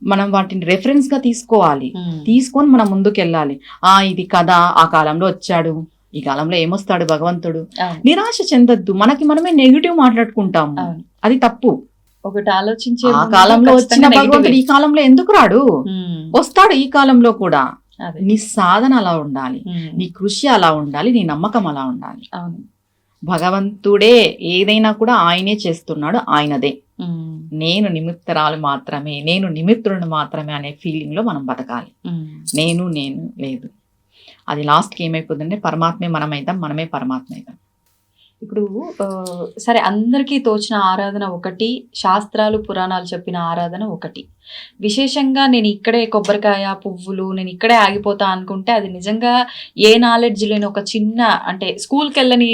మనం వాటిని రెఫరెన్స్ గా తీసుకోవాలి, తీసుకొని మనం ముందుకు వెళ్ళాలి. ఇది కదా, ఆ కాలంలో వచ్చాడు, ఈ కాలంలో ఏమొస్తాడు భగవంతుడు. అవును. నిరాశ చెందొద్దు. మనకి మనమే నెగిటివ్ మాట్లాడుకుంటాము, అవును. అది తప్పు. ఒకటి ఆలోచించే ఆ ముందు కాలంలో వచ్చిన ఖచ్చితంగా భగవంతుడు negative. ఈ కాలంలో ఎందుకు రాడు? వస్తాడు ఈ కాలంలో కూడా. అదే. నీ సాధన అలా ఉండాలి, ఉమ్. నీ కృషి అలా ఉండాలి, నీ నమ్మకం అలా ఉండాలి. అవును. భగవంతుడే ఏదైనా కూడా ఆయనే చేస్తున్నాడు, ఆయనదే. ఉమ్. నేను నిమిత్తరాలు మాత్రమే, నేను నిమిత్తులను మాత్రమే అనే ఫీలింగ్ లో మనం బతకాలి. ఉమ్. నేను లేదు. అది లాస్ట్కి ఏమైపోతుందంటే పరమాత్మే మనమైతాం, మనమే పరమాత్మ అవుతాం. ఇప్పుడు సరే, అందరికీ తోచిన ఆరాధన ఒకటి, శాస్త్రాలు పురాణాలు చెప్పిన ఆరాధన ఒకటి. విశేషంగా నేను ఇక్కడే కొబ్బరికాయ పువ్వులు నేను ఇక్కడే ఆగిపోతా అనుకుంటే అది నిజంగా ఏ నాలెడ్జ్ లేని ఒక చిన్న, అంటే స్కూల్కి వెళ్ళని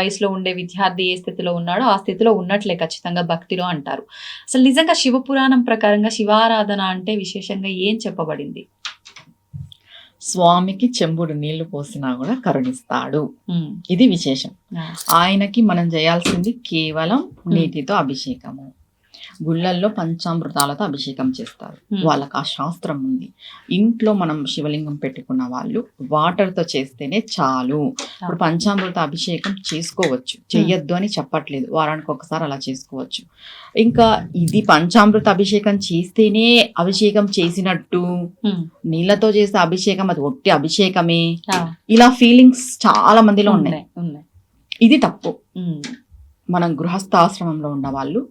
వయసులో ఉండే విద్యార్థి ఏ స్థితిలో ఉన్నాడో ఆ స్థితిలో ఉన్నట్లే ఖచ్చితంగా భక్తిలో అంటారు. అసలు నిజంగా శివపురాణం ప్రకారంగా శివారాధన అంటే విశేషంగా ఏం చెప్పబడింది? స్వామికి చెంబుడు నీళ్లు పోసినా కూడా కరుణిస్తాడు, ఇది విశేషం. ఆయనకి మనం చేయాల్సింది కేవలం నీటితో అభిషేకము. గుళ్ళల్లో పంచామృతాలతో అభిషేకం చేస్తారు, వాళ్ళకి ఆ శాస్త్రం ఉంది. ఇంట్లో మనం శివలింగం పెట్టుకున్న వాళ్ళు వాటర్తో చేస్తేనే చాలు. ఇప్పుడు పంచామృత అభిషేకం చేసుకోవచ్చు, చెయ్యొద్దు అని చెప్పట్లేదు, వారానికి ఒకసారి అలా చేసుకోవచ్చు. ఇంకా ఇది పంచామృత అభిషేకం చేస్తేనే అభిషేకం చేసినట్టు, నీళ్ళతో చేసే అభిషేకం అది ఒట్టి అభిషేకమే, ఇలా ఫీలింగ్స్ చాలా మందిలో ఉన్నాయి. ఇది తప్పు. మనం గృహస్థాశ్రమంలో ఉన్న వాళ్ళు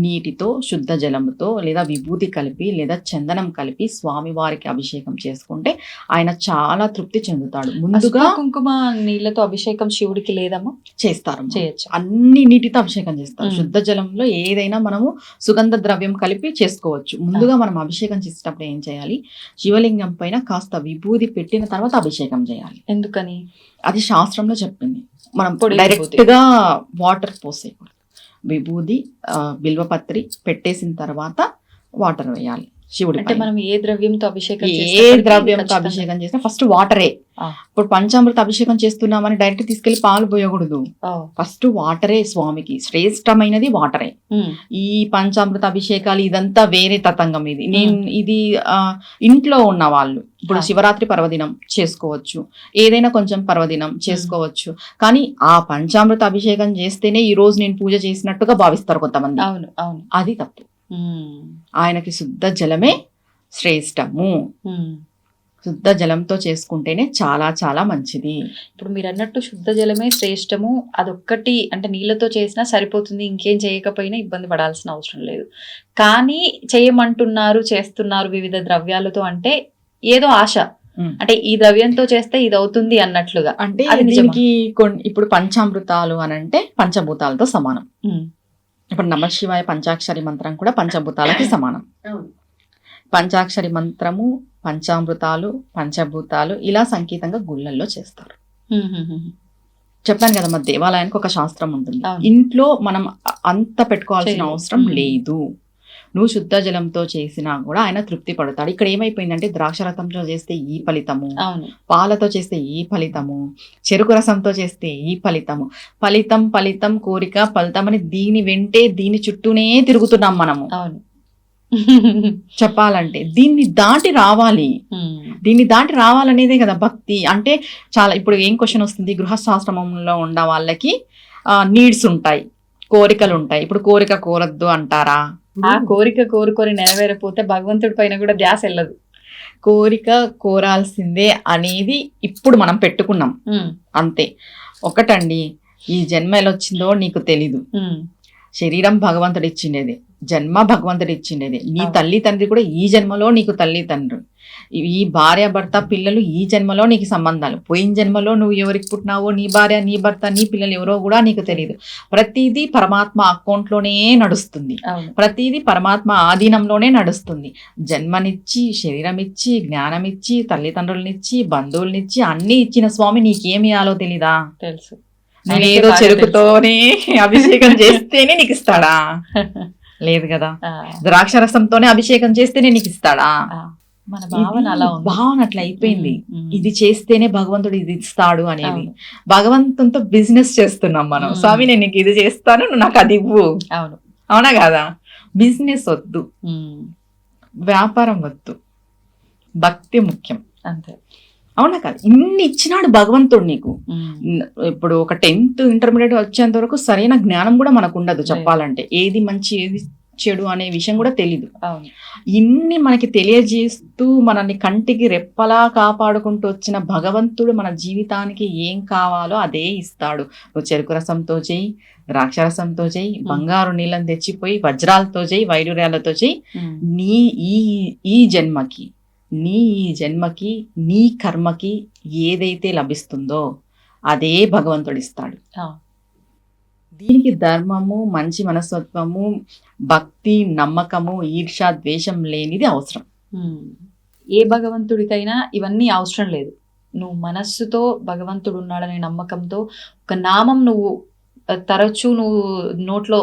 నీటితో, శుద్ధ జలముతో లేదా విభూతి కలిపి లేదా చందనం కలిపి స్వామి వారికి అభిషేకం చేసుకుంటే ఆయన చాలా తృప్తి చెందుతాడు. ముందుగా కుంకుమ నీళ్ళతో అభిషేకం శివుడికి లేదమ్మా? చేస్తారు, చేయొచ్చు. అన్ని నీటితో అభిషేకం చేస్తారు. శుద్ధ జలంలో ఏదైనా మనము సుగంధ ద్రవ్యం కలిపి చేసుకోవచ్చు. ముందుగా మనం అభిషేకం చేసేటప్పుడు ఏం చేయాలి, శివలింగం పైన కాస్త విభూతి పెట్టిన తర్వాత అభిషేకం చేయాలి. ఎందుకని? అది శాస్త్రంలో చెప్పింది. మనం పొడి డైరెక్ట్ గా వాటర్ పోసేయకూడదు. విభూది బిల్వపత్రి పెట్టేసిన తర్వాత వాటర్ వేయాలి శివుడి. అంటే మనం ఏ ద్రవ్యంతో అభిషేకం ఏ ద్రవ్యంతో అభిషేకం చేసినా ఫస్ట్ వాటరే. ఇప్పుడు పంచామృత అభిషేకం చేస్తున్నామని డైరెక్ట్ తీసుకెళ్లి పాలు పోయకూడదు, ఫస్ట్ వాటరే. స్వామికి శ్రేష్టమైనది వాటరే. ఈ పంచామృత అభిషేకాలు ఇదంతా వేరే తతంగం. ఇది ఇంట్లో ఉన్న వాళ్ళు ఇప్పుడు శివరాత్రి పర్వదినం చేసుకోవచ్చు, ఏదైనా కొంచెం పర్వదినం చేసుకోవచ్చు. కానీ ఆ పంచామృత అభిషేకం చేస్తేనే ఈ రోజు నేను పూజ చేసినట్టుగా భావిస్తారు కొంతమంది. అవును అవును, అది తప్పు. ఆయనకి శుద్ధ జలమే శ్రేష్టము. శుద్ధ జలంతో చేసుకుంటేనే చాలా చాలా మంచిది. ఇప్పుడు మీరు అన్నట్టు శుద్ధ జలమే శ్రేష్టము, అదొక్కటి అంటే నీళ్ళతో చేసినా సరిపోతుంది, ఇంకేం చేయకపోయినా ఇబ్బంది పడాల్సిన అవసరం లేదు. కానీ చేయమంటున్నారు, చేస్తున్నారు వివిధ ద్రవ్యాలతో అంటే ఏదో ఆశ, అంటే ఈ ద్రవ్యంతో చేస్తే ఇది అవుతుంది అన్నట్లుగా. అంటే దీనికి ఇప్పుడు పంచామృతాలు అని అంటే పంచభూతాలతో సమానం. ఇప్పుడు నమశివాయ పంచాక్షరి మంత్రం కూడా పంచభూతాలకి సమానం. పంచాక్షరి మంత్రము, పంచామృతాలు, పంచభూతాలు ఇలా సంకేతంగా గుళ్ళల్లో చేస్తారు. చెప్పాను కదా, మన దేవాలయానికి ఒక శాస్త్రం ఉంటుంది. ఇంట్లో మనం అంత పెట్టుకోవాల్సిన అవసరం లేదు. నువ్వు శుద్ధ జలంతో చేసినా కూడా ఆయన తృప్తి పడతాడు. ఇక్కడ ఏమైపోయిందంటే ద్రాక్షరసంతో చేస్తే ఈ ఫలితము, పాలతో చేస్తే ఈ ఫలితము, చెరుకు రసంతో చేస్తే ఈ ఫలితము, ఫలితం ఫలితం కోరిక ఫలితం అని దీని వెంటే దీని చుట్టూనే తిరుగుతున్నాం మనము. చెప్పాలంటే దీన్ని దాటి రావాలి. దీన్ని దాటి రావాలనేదే కదా భక్తి అంటే. చాలా ఇప్పుడు ఏం క్వశ్చన్ వస్తుంది, గృహస్థాశ్రమంలో ఉన్న వాళ్ళకి నీడ్స్ ఉంటాయి, కోరికలు ఉంటాయి. ఇప్పుడు కోరిక కోరద్దు అంటారా? ఆ కోరిక కోరుకొని నెరవేరపోతే భగవంతుడి పైన కూడా ధ్యాస వెళ్ళదు. కోరిక కోరాల్సిందే అనేది ఇప్పుడు మనం పెట్టుకున్నాం అంతే. ఒకటండి, ఈ జన్మ ఎలా వచ్చిందో నీకు తెలీదు. శరీరం భగవంతుడు ఇచ్చిండేది, జన్మ భగవంతుడు ఇచ్చిండేది. నీ తల్లి తండ్రి కూడా ఈ జన్మలో నీకు తల్లి తండ్రి, ఈ భార్య భర్త పిల్లలు ఈ జన్మలో నీకు సంబంధాలు. పోయిన జన్మలో నువ్వు ఎవరికి పుట్టినావో, నీ భార్య నీ భర్త నీ పిల్లలు ఎవరో కూడా నీకు తెలియదు. ప్రతిదీ పరమాత్మ అకౌంట్లోనే నడుస్తుంది, ప్రతిదీ పరమాత్మ ఆధీనంలోనే నడుస్తుంది. జన్మనిచ్చి, శరీరం ఇచ్చి, జ్ఞానం ఇచ్చి, తల్లిదండ్రులనిచ్చి, బంధువులనిచ్చి అన్ని ఇచ్చిన స్వామి నీకేమి ఇవ్వాలో తెలీదా? తెలుసు. నేనేదో చెరుకుతోనే అభిషేకం చేస్తేనే నీకు ఇస్తాడా? లేదు కదా. ద్రాక్షరసంతోనే అభిషేకం చేస్తేనే నీకు ఇస్తాడా? మన భావన అలా ఉంది. భావన అట్లా అయిపోయింది. ఇది చేస్తేనే భగవంతుడు ఇది ఇస్తాడు అనేది. భగవంతునితో బిజినెస్ చేస్తున్నాం మనం. స్వామి నేను నీకు ఇది చేస్తాను, నువ్వు నాకు అది ఇవ్వు. అవునా కదా? బిజినెస్ వద్దు, వ్యాపారం వద్దు, భక్తి ముఖ్యం. అంతే. అవునా కాదు? ఇన్ని ఇచ్చినాడు భగవంతుడు నీకు. ఇప్పుడు ఒక 10th ఇంటర్మీడియట్ వచ్చేంత వరకు సరైన జ్ఞానం కూడా మనకు ఉండదు చెప్పాలంటే. ఏది మంచి ఏది చెడు అనే విషయం కూడా తెలీదు. ఇన్ని మనకి తెలియజేస్తూ మనల్ని కంటికి రెప్పలా కాపాడుకుంటూ వచ్చిన భగవంతుడు మన జీవితానికి ఏం కావాలో అదే ఇస్తాడు. నువ్వు చెరుకు రసంతో చేయి, ద్రాక్షరసంతో చేయి, బంగారు నీళ్ళని తెచ్చిపోయి వజ్రాలతో చేయి, వైడూర్యాలతో చేయి, నీ ఈ జన్మకి నీ కర్మకి ఏదైతే లభిస్తుందో అదే భగవంతుడు ఇస్తాడు. దీనికి ధర్మము, మంచి మనస్తత్వము, భక్తి, నమ్మకము, ఈర్ష, ద్వేషం లేనిది అవసరం. ఏ భగవంతుడికైనా ఇవన్నీ అవసరం లేదు. నువ్వు మనస్సుతో భగవంతుడు ఉన్నాడనే నమ్మకంతో ఒక నామం నువ్వు తరచూ నువ్వు నోట్లో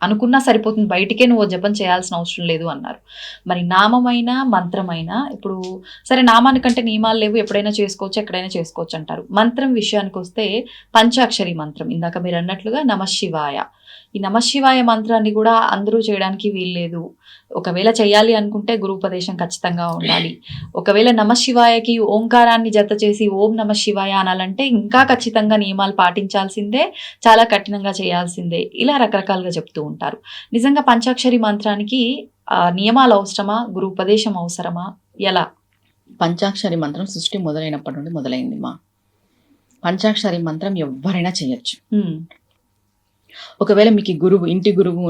అనుకున్నా సరిపోతుంది, బయటికే నువ్వు జపం చేయాల్సిన అవసరం లేదు అన్నారు. మరి నామమైనా మంత్రమైనా, ఇప్పుడు సరే నామానికంటే నియమాలు లేవు, ఎప్పుడైనా చేసుకోవచ్చు, ఎక్కడైనా చేసుకోవచ్చు అంటారు. మంత్రం విషయానికి వస్తే పంచాక్షరి మంత్రం, ఇందాక మీరు అన్నట్లుగా నమశివాయ. ఈ నమశివాయ మంత్రాన్ని కూడా అందరూ చేయడానికి వీల్లేదు. ఒకవేళ చేయాలి అనుకుంటే గురూపదేశం ఖచ్చితంగా ఉండాలి. ఒకవేళ నమశివాయకి ఓంకారాన్ని జత చేసి ఓం నమశివాయ అనాలంటే ఇంకా ఖచ్చితంగా నియమాలు పాటించాల్సిందే, చాలా కఠినంగా చేయాల్సిందే. ఇలా రకరకాలుగా చెప్తూ ఉంటారు. నిజంగా పంచాక్షరి మంత్రానికి నియమాలు అవసరమా, గురూపదేశం అవసరమా, ఎలా? పంచాక్షరి మంత్రం సృష్టి మొదలైనప్పటి నుండి మొదలైంది మా. పంచాక్షరి మంత్రం ఎవరైనా చేయొచ్చు. ఒకవేళ మీకు గురువు, ఇంటి గురువు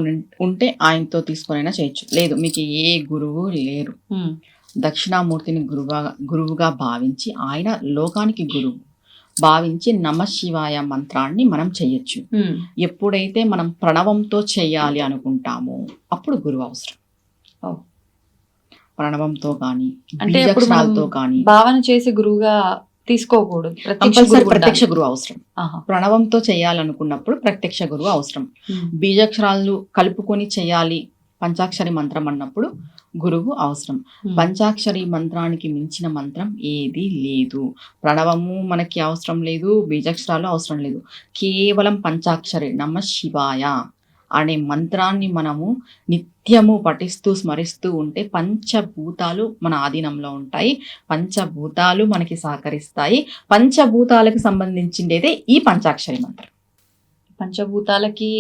ఉంటే ఆయనతో తీసుకొనైనా చేయొచ్చు. లేదు మీకు ఏ గురువు లేరు, దక్షిణామూర్తిని గురువుగా భావించి, ఆయన లోకానికి గురువు భావించి నమశివాయ మంత్రాన్ని మనం చెయ్యొచ్చు. ఎప్పుడైతే మనం ప్రణవంతో చెయ్యాలి అనుకుంటామో అప్పుడు గురువు అవసరం. ప్రణవంతో కానీ బీజాక్షరాలతో కానీ భావన చేసి గురువుగా తీసుకోకూడదు, ప్రత్యక్ష గురువు అవసరం. ప్రణవంతో చేయాలనుకున్నప్పుడు ప్రత్యక్ష గురువు అవసరం. బీజాక్షరాలు కలుపుకొని చేయాలి పంచాక్షరి మంత్రం అన్నప్పుడు గురువు అవసరం. పంచాక్షరి మంత్రానికి మించిన మంత్రం ఏది లేదు. ప్రణవము మనకి అవసరం లేదు, బీజాక్షరాలు అవసరం లేదు. కేవలం పంచాక్షరి నమశివాయ అనే మంత్రాన్ని మనము నిత్యము పఠిస్తూ స్మరిస్తూ ఉంటే పంచభూతాలు మన ఆధీనంలో ఉంటాయి. పంచభూతాలు మనకి సహకరిస్తాయి. పంచభూతాలకు సంబంధించిందేదే ఈ పంచాక్షరి మంత్రం. పంచభూతాలకి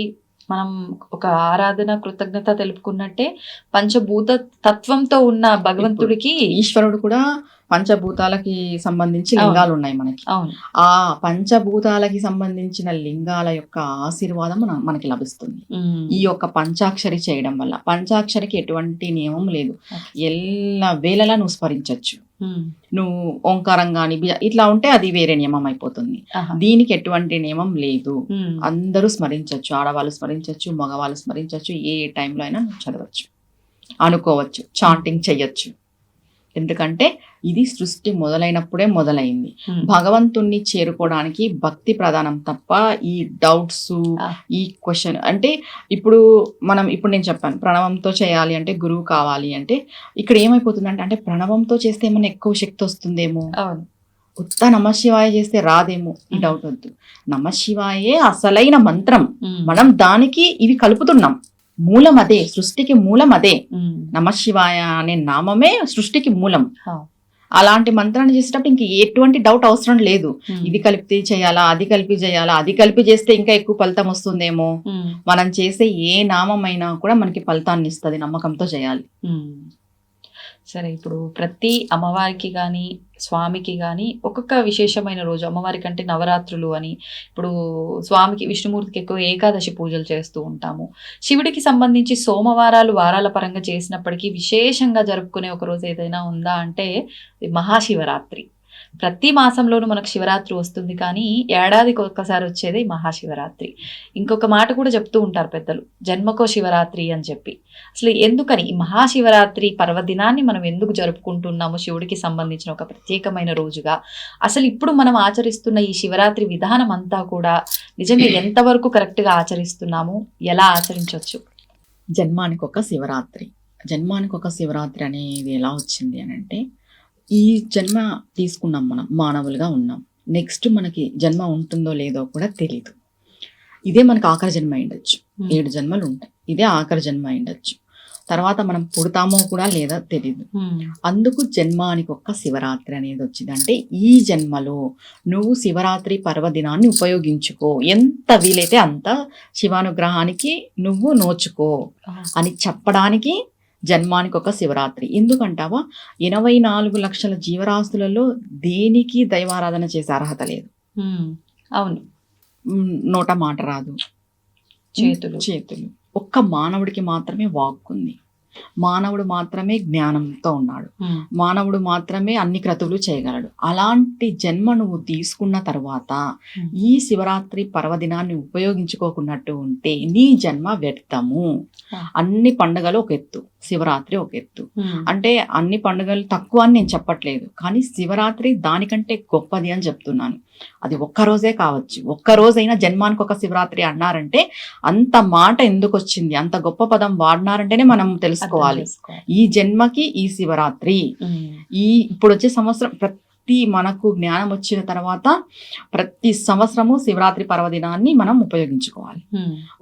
మనం ఒక ఆరాధన, కృతజ్ఞత తెలుపుకున్నట్టే పంచభూత తత్వంతో ఉన్న భగవంతుడికి, ఈశ్వరుడు కూడా పంచభూతాలకి సంబంధించి లింగాలు ఉన్నాయి మనకి. ఆ పంచభూతాలకి సంబంధించిన లింగాల యొక్క ఆశీర్వాదం మనకి లభిస్తుంది ఈ యొక్క పంచాక్షరి చేయడం వల్ల. పంచాక్షరికి ఎటువంటి నియమం లేదు, ఎల్ల వేళలా నువ్వు స్మరించవచ్చు. నువ్వు ఓంకారం గాని ఇట్లా ఉంటే అది వేరే నియమం అయిపోతుంది. దీనికి ఎటువంటి నియమం లేదు, అందరూ స్మరించవచ్చు. ఆడవాళ్ళు స్మరించవచ్చు, మగవాళ్ళు స్మరించవచ్చు, ఏ టైంలో అయినా నువ్వు చదవచ్చు, అనుకోవచ్చు, చాంటింగ్ చెయ్యొచ్చు. ఎందుకంటే ఇది సృష్టి మొదలైనప్పుడే మొదలైంది. భగవంతుణ్ణి చేరుకోవడానికి భక్తి ప్రధానం తప్ప ఈ డౌట్స్, ఈ క్వశ్చన్ అంటే ఇప్పుడు నేను చెప్పాను ప్రణవంతో చేయాలి అంటే గురువు కావాలి అంటే, ఇక్కడ ఏమైపోతుందంటే అంటే ప్రణవంతో చేస్తే ఏమైనా ఎక్కువ శక్తి వస్తుందేమో, ఉత్త నమశివాయ చేస్తే రాదేమో, ఈ డౌట్ వద్దు. నమశివాయే అసలైన మంత్రం. మనం దానికి ఇవి కలుపుతున్నాం. మూలం అదే, సృష్టికి మూలం అదే. నమశివాయ అనే నామమే సృష్టికి మూలం. అలాంటి మంత్రాన్ని చేసేటప్పుడు ఇంక ఎటువంటి డౌట్ అవసరం లేదు. ఇది కలిపి చేయాలా, అది కలిపి చేయాలా, అది కలిపి చేస్తే ఇంకా ఎక్కువ ఫలితం వస్తుందేమో. మనం చేసే ఏ నామమైనా కూడా మనకి ఫలితాన్ని ఇస్తుంది, నమ్మకంతో చేయాలి. సరే, ఇప్పుడు ప్రతి అమ్మవారికి కానీ స్వామికి కానీ ఒక్కొక్క విశేషమైన రోజు, అమ్మవారికి అంటే నవరాత్రులు అని, ఇప్పుడు స్వామికి విష్ణుమూర్తికి ఎక్కువ ఏకాదశి పూజలు చేస్తూ ఉంటాము. శివుడికి సంబంధించి సోమవారాలు వారాల పరంగా చేసినప్పటికీ విశేషంగా జరుపుకునే ఒక రోజు ఏదైనా ఉందా అంటే మహాశివరాత్రి. ప్రతి మాసంలోనూ మనకు శివరాత్రి వస్తుంది, కానీ ఏడాదికి ఒక్కసారి వచ్చేది మహాశివరాత్రి. ఇంకొక మాట కూడా చెప్తూ ఉంటారు పెద్దలు, జన్మకో శివరాత్రి అని చెప్పి. అసలు ఎందుకని ఈ మహాశివరాత్రి పర్వదినాన్ని మనం ఎందుకు జరుపుకుంటున్నాము, శివుడికి సంబంధించిన ఒక ప్రత్యేకమైన రోజుగా? అసలు ఇప్పుడు మనం ఆచరిస్తున్న ఈ శివరాత్రి విధానం అంతా కూడా నిజంగా ఎంతవరకు కరెక్ట్గా ఆచరిస్తున్నాము, ఎలా ఆచరించవచ్చు? జన్మానికి ఒక శివరాత్రి అనేది ఎలా వచ్చింది అని అంటే, ఈ జన్మ తీసుకున్నాం, మనం మానవులుగా ఉన్నాం. నెక్స్ట్ మనకి జన్మ ఉంటుందో లేదో కూడా తెలీదు. ఇదే మనకు ఆఖరి జన్మ అయిండొచ్చు. 7 జన్మలు ఉంటాయి, ఇదే ఆఖరి జన్మ అయిండొచ్చు. తర్వాత మనం పుడతామో కూడా లేదా తెలియదు. అందుకు జన్మానికి ఒక్క శివరాత్రి అనేది వచ్చింది. అంటే ఈ జన్మలో నువ్వు శివరాత్రి పర్వదినాన్ని ఉపయోగించుకో, ఎంత వీలైతే అంత శివానుగ్రహానికి నువ్వు నోచుకో అని చెప్పడానికి జన్మానికి ఒక శివరాత్రి. ఎందుకంటావా, 84 లక్షల జీవరాశులలో దేనికి దైవారాధన చేసే అర్హత లేదు. అవును. నోట మాట రాదు, చేతులు. ఒక్క మానవుడికి మాత్రమే వాక్ ఉంది, మానవుడు మాత్రమే జ్ఞానంతో ఉన్నాడు, మానవుడు మాత్రమే అన్ని క్రతువులు చేయగలడు. అలాంటి జన్మ నువ్వు తీసుకున్న తర్వాత ఈ శివరాత్రి పర్వదినాన్ని ఉపయోగించుకోకున్నట్టు ఉంటే నీ జన్మ వ్యర్థము. అన్ని పండుగలు ఒక ఎత్తు, శివరాత్రి ఒక ఎత్తు. అంటే అన్ని పండుగలు తక్కువ అని నేను చెప్పట్లేదు, కానీ శివరాత్రి దానికంటే గొప్పది అని చెప్తున్నాను. అది ఒక్కరోజే కావచ్చు, ఒక్కరోజైనా జన్మానికి ఒక శివరాత్రి అన్నారంటే అంత మాట ఎందుకు వచ్చింది, అంత గొప్ప పదం వాడినారంటేనే మనం తెలుసుకోవాలి. ఈ జన్మకి ఈ శివరాత్రి, ఇప్పుడు వచ్చే సంవత్సరం మనకు జ్ఞానం వచ్చిన తర్వాత ప్రతి సంవత్సరము శివరాత్రి పర్వదినాన్ని మనం ఉపయోగించుకోవాలి.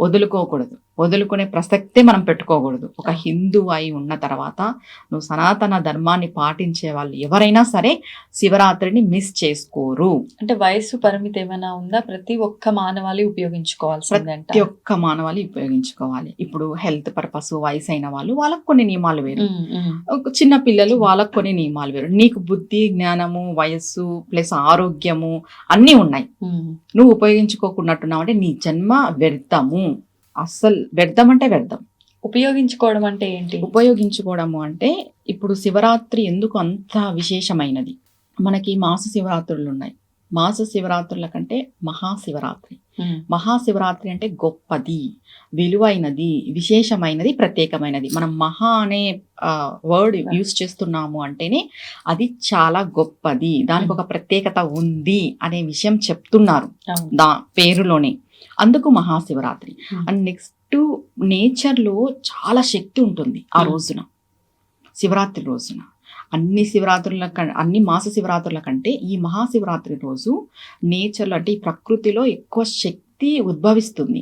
వదులుకోకూడదు, వదులుకునే ప్రసక్తే మనం పెట్టుకోకూడదు. ఒక హిందూ అయి ఉన్న తర్వాత నువ్వు సనాతన ధర్మాన్ని పాటించే వాళ్ళు ఎవరైనా సరే శివరాత్రిని మిస్ చేసుకోరు. అంటే వయసు పరిమితి ఏమైనా ఉందా? ప్రతి ఒక్క మానవాళి ఉపయోగించుకోవాల్సిందే. ప్రతి ఒక్క మానవాళి ఉపయోగించుకోవాలి. ఇప్పుడు హెల్త్ పర్పస్ వయసు అయిన వాళ్ళు, వాళ్ళకు కొన్ని నియమాలు వేరు, చిన్న పిల్లలు వాళ్ళకు కొన్ని నియమాలు వేరు. నీకు బుద్ధి, జ్ఞానము, వయస్సు ప్లస్ ఆరోగ్యము అన్నీ ఉన్నాయి. నువ్వు ఉపయోగించుకోకున్నట్టున్నావు అంటే నీ జన్మ వ్యర్థము. అస్సలు వ్యర్థం అంటే వ్యర్థం. ఉపయోగించుకోవడం అంటే ఏంటి? ఉపయోగించుకోవడము అంటే ఇప్పుడు శివరాత్రి ఎందుకు అంత విశేషమైనది, మనకి మాస శివరాత్రులు ఉన్నాయి. మాస శివరాత్రుల కంటే మహాశివరాత్రి. మహాశివరాత్రి అంటే గొప్పది, విలువైనది, విశేషమైనది, ప్రత్యేకమైనది. మనం మహా అనే వర్డ్ యూజ్ చేస్తున్నాము అంటేనే అది చాలా గొప్పది, దానికి ఒక ప్రత్యేకత ఉంది అనే విషయం చెప్తున్నారు పేరులోనే. అందుకు మహాశివరాత్రి. అండ్ నెక్స్ట్ నేచర్లో చాలా శక్తి ఉంటుంది ఆ రోజున, శివరాత్రి రోజున. అన్ని మాస శివరాత్రుల కంటే ఈ మహాశివరాత్రి రోజు నేచర్లో అంటే ఈ ప్రకృతిలో ఎక్కువ శక్తి ఉద్భవిస్తుంది.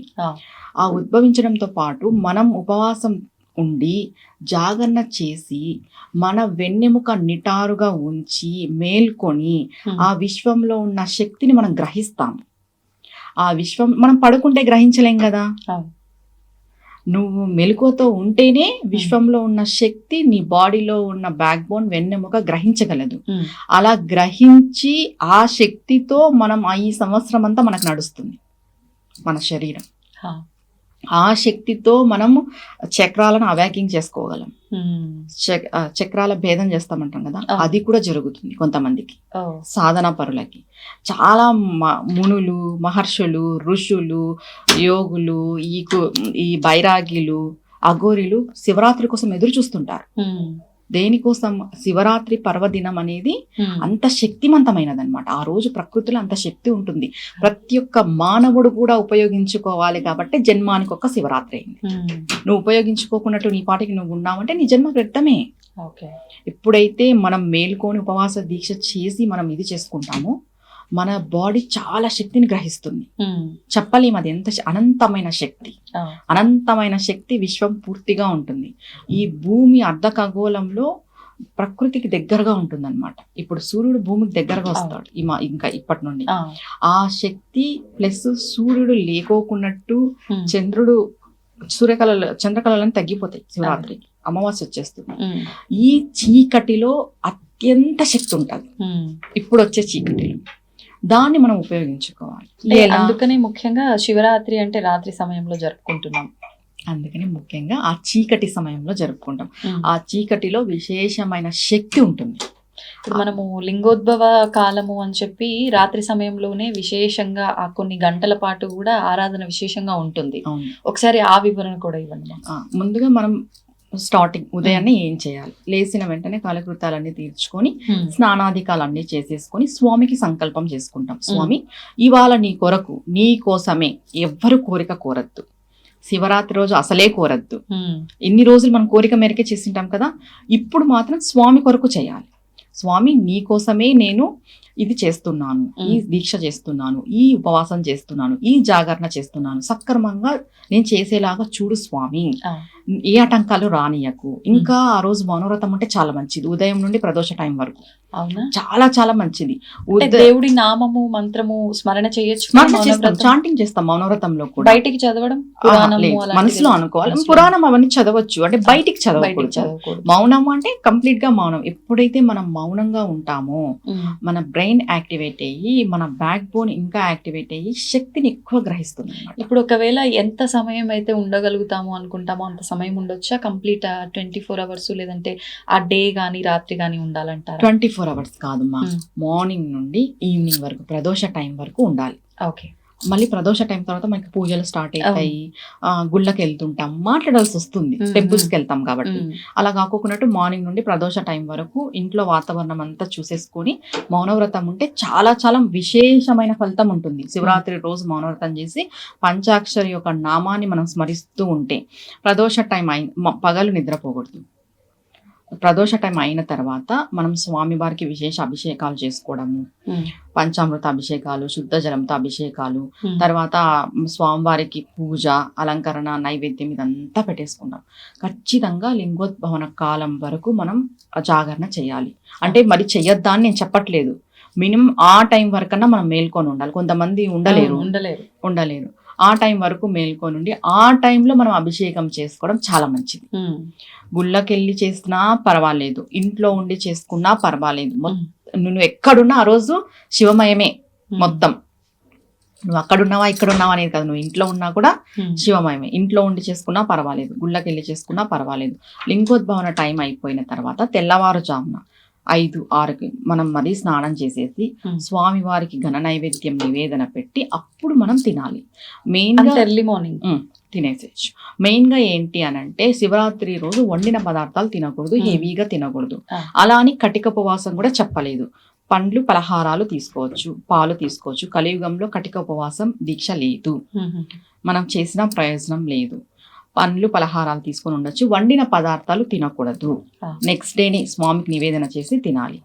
ఆ ఉద్భవించడంతో పాటు మనం ఉపవాసం ఉండి జాగరణ చేసి మన వెన్నెముక నిటారుగా ఉంచి మేల్కొని ఆ విశ్వంలో ఉన్న శక్తిని మనం గ్రహిస్తాము. ఆ విశ్వం మనం పడుకుంటే గ్రహించలేం కదా, నువ్వు మెలకువతో ఉంటేనే విశ్వంలో ఉన్న శక్తి నీ బాడీలో ఉన్న బ్యాక్ బోన్ వెన్నెముక గ్రహించగలదు. అలా గ్రహించి ఆ శక్తితో మనం ఈ సంవత్సరం అంతా మనకు నడుస్తుంది మన శరీరం. ఆ శక్తితో మనము చక్రాలను అవాకింగ్ చేసుకోగలం. చక్రాల భేదం చేస్తామంటాం కదా, అది కూడా జరుగుతుంది కొంతమందికి, సాధనా పరులకి. చాలా మునులు, మహర్షులు, ఋషులు, యోగులు, ఈ బైరాగిలు, అఘోరీలు శివరాత్రి కోసం ఎదురు చూస్తుంటారు. దేనికోసం? శివరాత్రి పర్వదినం అనేది అంత శక్తివంతమైనది అనమాట. ఆ రోజు ప్రకృతిలో అంత శక్తి ఉంటుంది, ప్రతి ఒక్క మానవుడు కూడా ఉపయోగించుకోవాలి. కాబట్టి జన్మానికి ఒక శివరాత్రి అయింది. నువ్వు ఉపయోగించుకోకున్నట్టు నీ పాటికి నువ్వు ఉన్నావంటే నీ జన్మ వ్యర్థమే. ఎప్పుడైతే మనం మేల్కొని ఉపవాస దీక్ష చేసి మనం ఇది చేసుకుంటామో మన బాడీ చాలా శక్తిని గ్రహిస్తుంది. చెప్పలేము, అది ఎంత అనంతమైన శక్తి. అనంతమైన శక్తి విశ్వం పూర్తిగా ఉంటుంది. ఈ భూమి అర్ధఖగోళంలో ప్రకృతికి దగ్గరగా ఉంటుంది అనమాట. ఇప్పుడు సూర్యుడు భూమికి దగ్గరగా వస్తాడు ఇంకా ఇప్పటి నుండి. ఆ శక్తి ప్లస్ సూర్యుడు లేకోకున్నట్టు చంద్రుడు చంద్రకళలను తగ్గిపోతాయి. శివరాత్రికి అమావాస్య వచ్చేస్తుంది. ఈ చీకటిలో అత్యంత శక్తి ఉంటుంది ఇప్పుడు వచ్చే చీకటిలో. దాన్ని మనం ఉపయోగించుకోవాలి. అందుకనే ముఖ్యంగా శివరాత్రి అంటే రాత్రి సమయంలో జరుపుకుంటున్నాం. అందుకని ముఖ్యంగా ఆ చీకటి సమయంలో జరుపుకుంటాం. ఆ చీకటిలో విశేషమైన శక్తి ఉంటుంది. ఇప్పుడు మనము లింగోద్భవ కాలము అని చెప్పి రాత్రి సమయంలోనే విశేషంగా ఆ కొన్ని గంటల పాటు కూడా ఆరాధన విశేషంగా ఉంటుంది. ఒకసారి ఆ వివరణ కూడా ఇవ్వండి. ముందుగా మనం స్టార్టింగ్ ఉదయాన్నే ఏం చేయాలి, లేచిన వెంటనే కాలకృతాలన్నీ తీర్చుకొని స్నానాధికాలన్నీ చేసేసుకొని స్వామికి సంకల్పం చేసుకుంటాం. స్వామి, ఇవాళ నీ కొరకు, నీ కోసమే, ఎవ్వరు కోరిక కోరద్దు. శివరాత్రి రోజు అసలే కోరద్దు. ఇన్ని రోజులు మనం కోరిక మేరకే చేసింటాం కదా, ఇప్పుడు మాత్రం స్వామి కొరకు చేయాలి. స్వామి నీకోసమే నేను ఇది చేస్తున్నాను, ఈ దీక్ష చేస్తున్నాను, ఈ ఉపవాసం చేస్తున్నాను, ఈ జాగరణ చేస్తున్నాను, సక్రమంగా నేను చేసేలాగా చూడు స్వామి, ఏ ఆటంకాలు రానియకు. ఇంకా ఆ రోజు మౌనవ్రతం అంటే చాలా మంచిది, ఉదయం నుండి ప్రదోష టైం వరకు. అవునా? చాలా చాలా మంచిది. దేవుడి నామము మంత్రము స్మరణ చేయొచ్చు, చాంటింగ్ చేస్తాం మౌనవ్రతంలో కూడా. బయటికి చదవడం మనసులో అనుకోవాలి. పురాణం అవన్నీ చదవచ్చు, అంటే బయటికి చదవకూడదు. మౌనం అంటే కంప్లీట్ గా మౌనం. ఎప్పుడైతే మనం మౌనంగా ఉంటామో మన బ్రెయిన్ యాక్టివేట్ అయ్యి మన బ్యాక్ బోన్ ఇంకా యాక్టివేట్ అయ్యి శక్తిని ఎక్కువ గ్రహిస్తుంది. ఇప్పుడు ఒకవేళ ఎంత సమయం అయితే ఉండగలుగుతాము అనుకుంటామో అంత సమయం ఉండొచ్చా? కంప్లీట్ 24 అవర్స్ లేదంటే ఆ డే గానీ రాత్రి గానీ ఉండాలంటారా? 24 అవర్స్ కాదమ్మా, మార్నింగ్ నుండి ఈవినింగ్ వరకు ప్రదోష టైం వరకు ఉండాలి. ఓకే. మళ్ళీ ప్రదోష టైం తర్వాత మనకి పూజలు స్టార్ట్ అవుతాయి, గుళ్ళకి వెళ్తుంటాం, మాట్లాడాల్సి వస్తుంది, టెంపుల్స్ కి వెళ్తాం కాబట్టి. అలా కాకోకున్నట్టు మార్నింగ్ నుండి ప్రదోష టైం వరకు ఇంట్లో వాతావరణం అంతా చూసేసుకొని మౌనవ్రతం ఉంటే చాలా చాలా విశేషమైన ఫలితం ఉంటుంది. శివరాత్రి రోజు మౌనవ్రతం చేసి పంచాక్షరి యొక్క నామాన్ని మనం స్మరిస్తూ ఉంటే ప్రదోష టైం పగలు నిద్రపోకూడదు. ప్రదోష టైం అయిన తర్వాత మనం స్వామివారికి విశేష అభిషేకాలు చేసుకోవడము, పంచామృత అభిషేకాలు, శుద్ధ జలంతో అభిషేకాలు, తర్వాత స్వామివారికి పూజ, అలంకరణ, నైవేద్యం ఇదంతా పెట్టేసుకున్నాం. ఖచ్చితంగా లింగోద్భవన కాలం వరకు మనం జాగరణ చేయాలి. అంటే మరి చెయ్యొద్దా అని నేను చెప్పట్లేదు, మినిమం ఆ టైం వరకన్నా మనం మేల్కొని ఉండాలి. కొంతమంది ఉండలేరు. ఆ టైం వరకు మేల్కొని ఉండి ఆ టైంలో మనం అభిషేకం చేసుకోవడం చాలా మంచిది. గుళ్ళకెళ్ళి చేసినా పర్వాలేదు, ఇంట్లో ఉండి చేసుకున్నా పర్వాలేదు. నువ్వు ఎక్కడున్నా ఆ రోజు శివమయమే మొత్తం. నువ్వు అక్కడున్నావా ఇక్కడున్నావా అనేది కాదు, నువ్వు ఇంట్లో ఉన్నా కూడా శివమయమే. ఇంట్లో ఉండి చేసుకున్నా పర్వాలేదు, గుళ్ళకెళ్ళి చేసుకున్నా పర్వాలేదు. లింగోద్భవన టైం అయిపోయిన తర్వాత తెల్లవారుజామున 5-6కి మనం మరీ స్నానం చేసేసి స్వామి వారికి ఘన నైవేద్యం నివేదన పెట్టి అప్పుడు మనం తినాలి. మెయిన్ గా ఎర్లీ మార్నింగ్ తినేసేయచ్చు. మెయిన్ గా ఏంటి అనంటే శివరాత్రి రోజు వండిన పదార్థాలు తినకూడదు, హెవీగా తినకూడదు. అలా అని కటిక ఉపవాసం కూడా చెప్పలేదు. పండ్లు పలహారాలు తీసుకోవచ్చు, పాలు తీసుకోవచ్చు. కలియుగంలో కటిక ఉపవాసం దీక్ష లేదు, మనం చేసిన ప్రయోజనం లేదు. పండ్లు పలహారాలు తీసుకొని ఉండొచ్చు, వండిన పదార్థాలు తినకూడదు. నెక్స్ట్ డేని స్వామికి నివేదన చేసి తినాలి.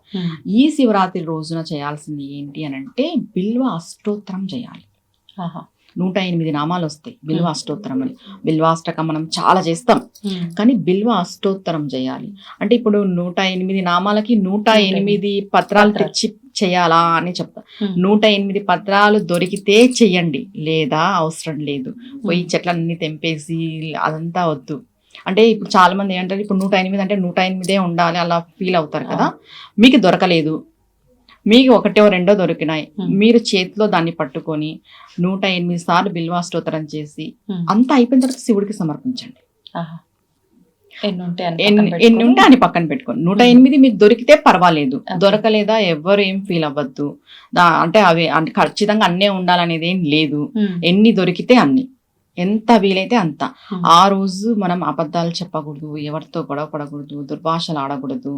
ఈ శివరాత్రి రోజున చేయాల్సింది ఏంటి అనంటే బిల్వ అష్టోత్తరం చేయాలి. 108 నామాలు వస్తాయి బిల్వ అష్టోత్తరం అని. బిల్వాష్టకం మనం చాలా చేస్తాం, కానీ బిల్వ అష్టోత్తరం చేయాలి. అంటే ఇప్పుడు 108 నామాలకి 108 పత్రాలు తెచ్చి చెయ్యాలా అని చెప్తా. 108 పత్రాలు దొరికితే చెయ్యండి, లేదా అవసరం లేదు. పోయి చెట్లన్నీ తెంపేసి అదంతా వద్దు. అంటే ఇప్పుడు చాలా మంది ఏంటంటే ఇప్పుడు 108 అంటే 108 ఉండాలి అలా ఫీల్ అవుతారు కదా. మీకు దొరకలేదు, మీకు 1-2 దొరికినాయి, మీరు చేతిలో దాన్ని పట్టుకొని 108 సార్లు బిల్వాష్టోత్తరం చేసి అంతా అయిపోయిన తర్వాత శివుడికి సమర్పించండి. ఎన్ని ఉంటే అని పక్కన పెట్టుకోండి. 108 మీకు దొరికితే పర్వాలేదు, దొరకలేదా ఎవరు ఏం ఫీల్ అవ్వద్దు. అంటే అవి ఖచ్చితంగా అన్నే ఉండాలనేది ఏం లేదు. ఎన్ని దొరికితే అన్ని, ఎంత వీలైతే అంత. ఆ రోజు మనం అబద్ధాలు చెప్పకూడదు, ఎవరితో గొడవ పడకూడదు, దుర్భాషలు ఆడకూడదు,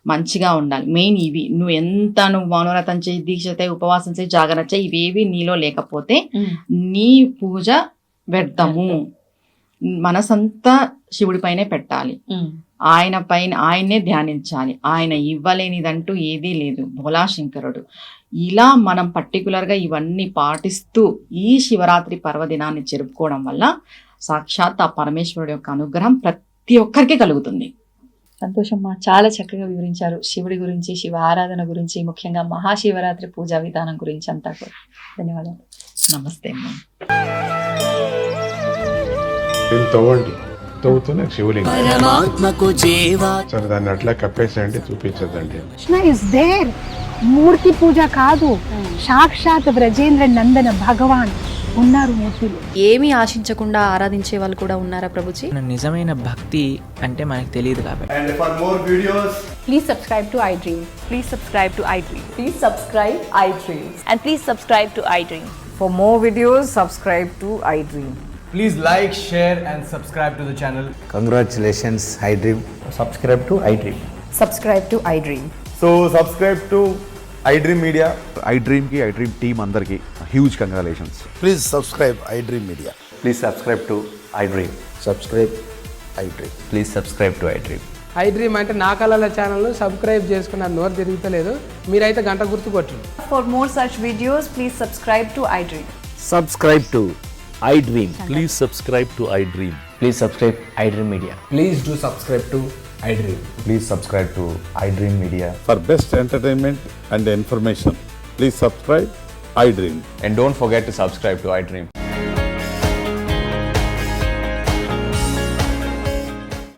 మంచిగా ఉండాలి. మెయిన్ ఇవి. నువ్వు మౌనవ్రతం చేయి, దీక్ష చేయి, ఉపవాసం చేయి, జాగరణ చేయి, ఇవేవి నీలో లేకపోతే నీ పూజ వ్యర్థము. మనసంతా శివుడి పైనే పెట్టాలి, ఆయన పైన ఆయన్నే ధ్యానించాలి. ఆయన ఇవ్వలేనిదంటూ ఏదీ లేదు, భోలాశంకరుడు. ఇలా మనం పర్టికులర్గా ఇవన్నీ పాటిస్తూ ఈ శివరాత్రి పర్వదినాన్ని జరుపుకోవడం వల్ల సాక్షాత్ ఆ పరమేశ్వరుడు యొక్క అనుగ్రహం ప్రతి ఒక్కరికి కలుగుతుంది. సంతోషమ్మా, చాలా చక్కగా వివరించారు శివుడి గురించి, శివ ఆరాధన గురించి, ముఖ్యంగా మహాశివరాత్రి పూజా విధానం గురించి అంతా కూడా. ధన్యవాదాలు. నమస్తే అమ్మా. తవ్వుతూనే శివలింగం. సరే దాన్ని అట్లా కప్పేసేయండి, చూపించదండి. Krishna is there. మూర్తి పూజ కాదు, సాక్షాత్ బ్రజేంద్ర నందన భగవాన్ ఉన్నారు మూర్తిలో. ఏమీ ఆశించకుండా ఆరాధించే వాళ్ళు కూడా ఉన్నారా ప్రభుజీ? నిజమైన భక్తి అంటే మనకు తెలియదు కాబట్టి. And for more videos, please subscribe to iDream. Please subscribe to iDream. Please subscribe iDream. And please subscribe to iDream. For more videos, subscribe to iDream. please like, share and subscribe to the channel. Congratulations, iDream. Subscribe to iDream. Subscribe to iDream. So subscribe to iDream Media. iDream ki iDream team andarki huge congratulations. Please subscribe iDream Media. Please subscribe to iDream. Subscribe iDream. Please subscribe to iDream. I dream అంటే నా కళల ఛానల్ను subscribe చేసుకున్న నోరు తిరుగుతలేదు. మీరైతే గంట గుర్తు కొట్టండి. For more such videos, please subscribe to iDream. Subscribe to I dream. Please subscribe to iDream. Please subscribe I dream media. Please do subscribe to iDream. Please subscribe to iDream Media. For best entertainment and information, please subscribe iDream. And don't forget to subscribe to iDream.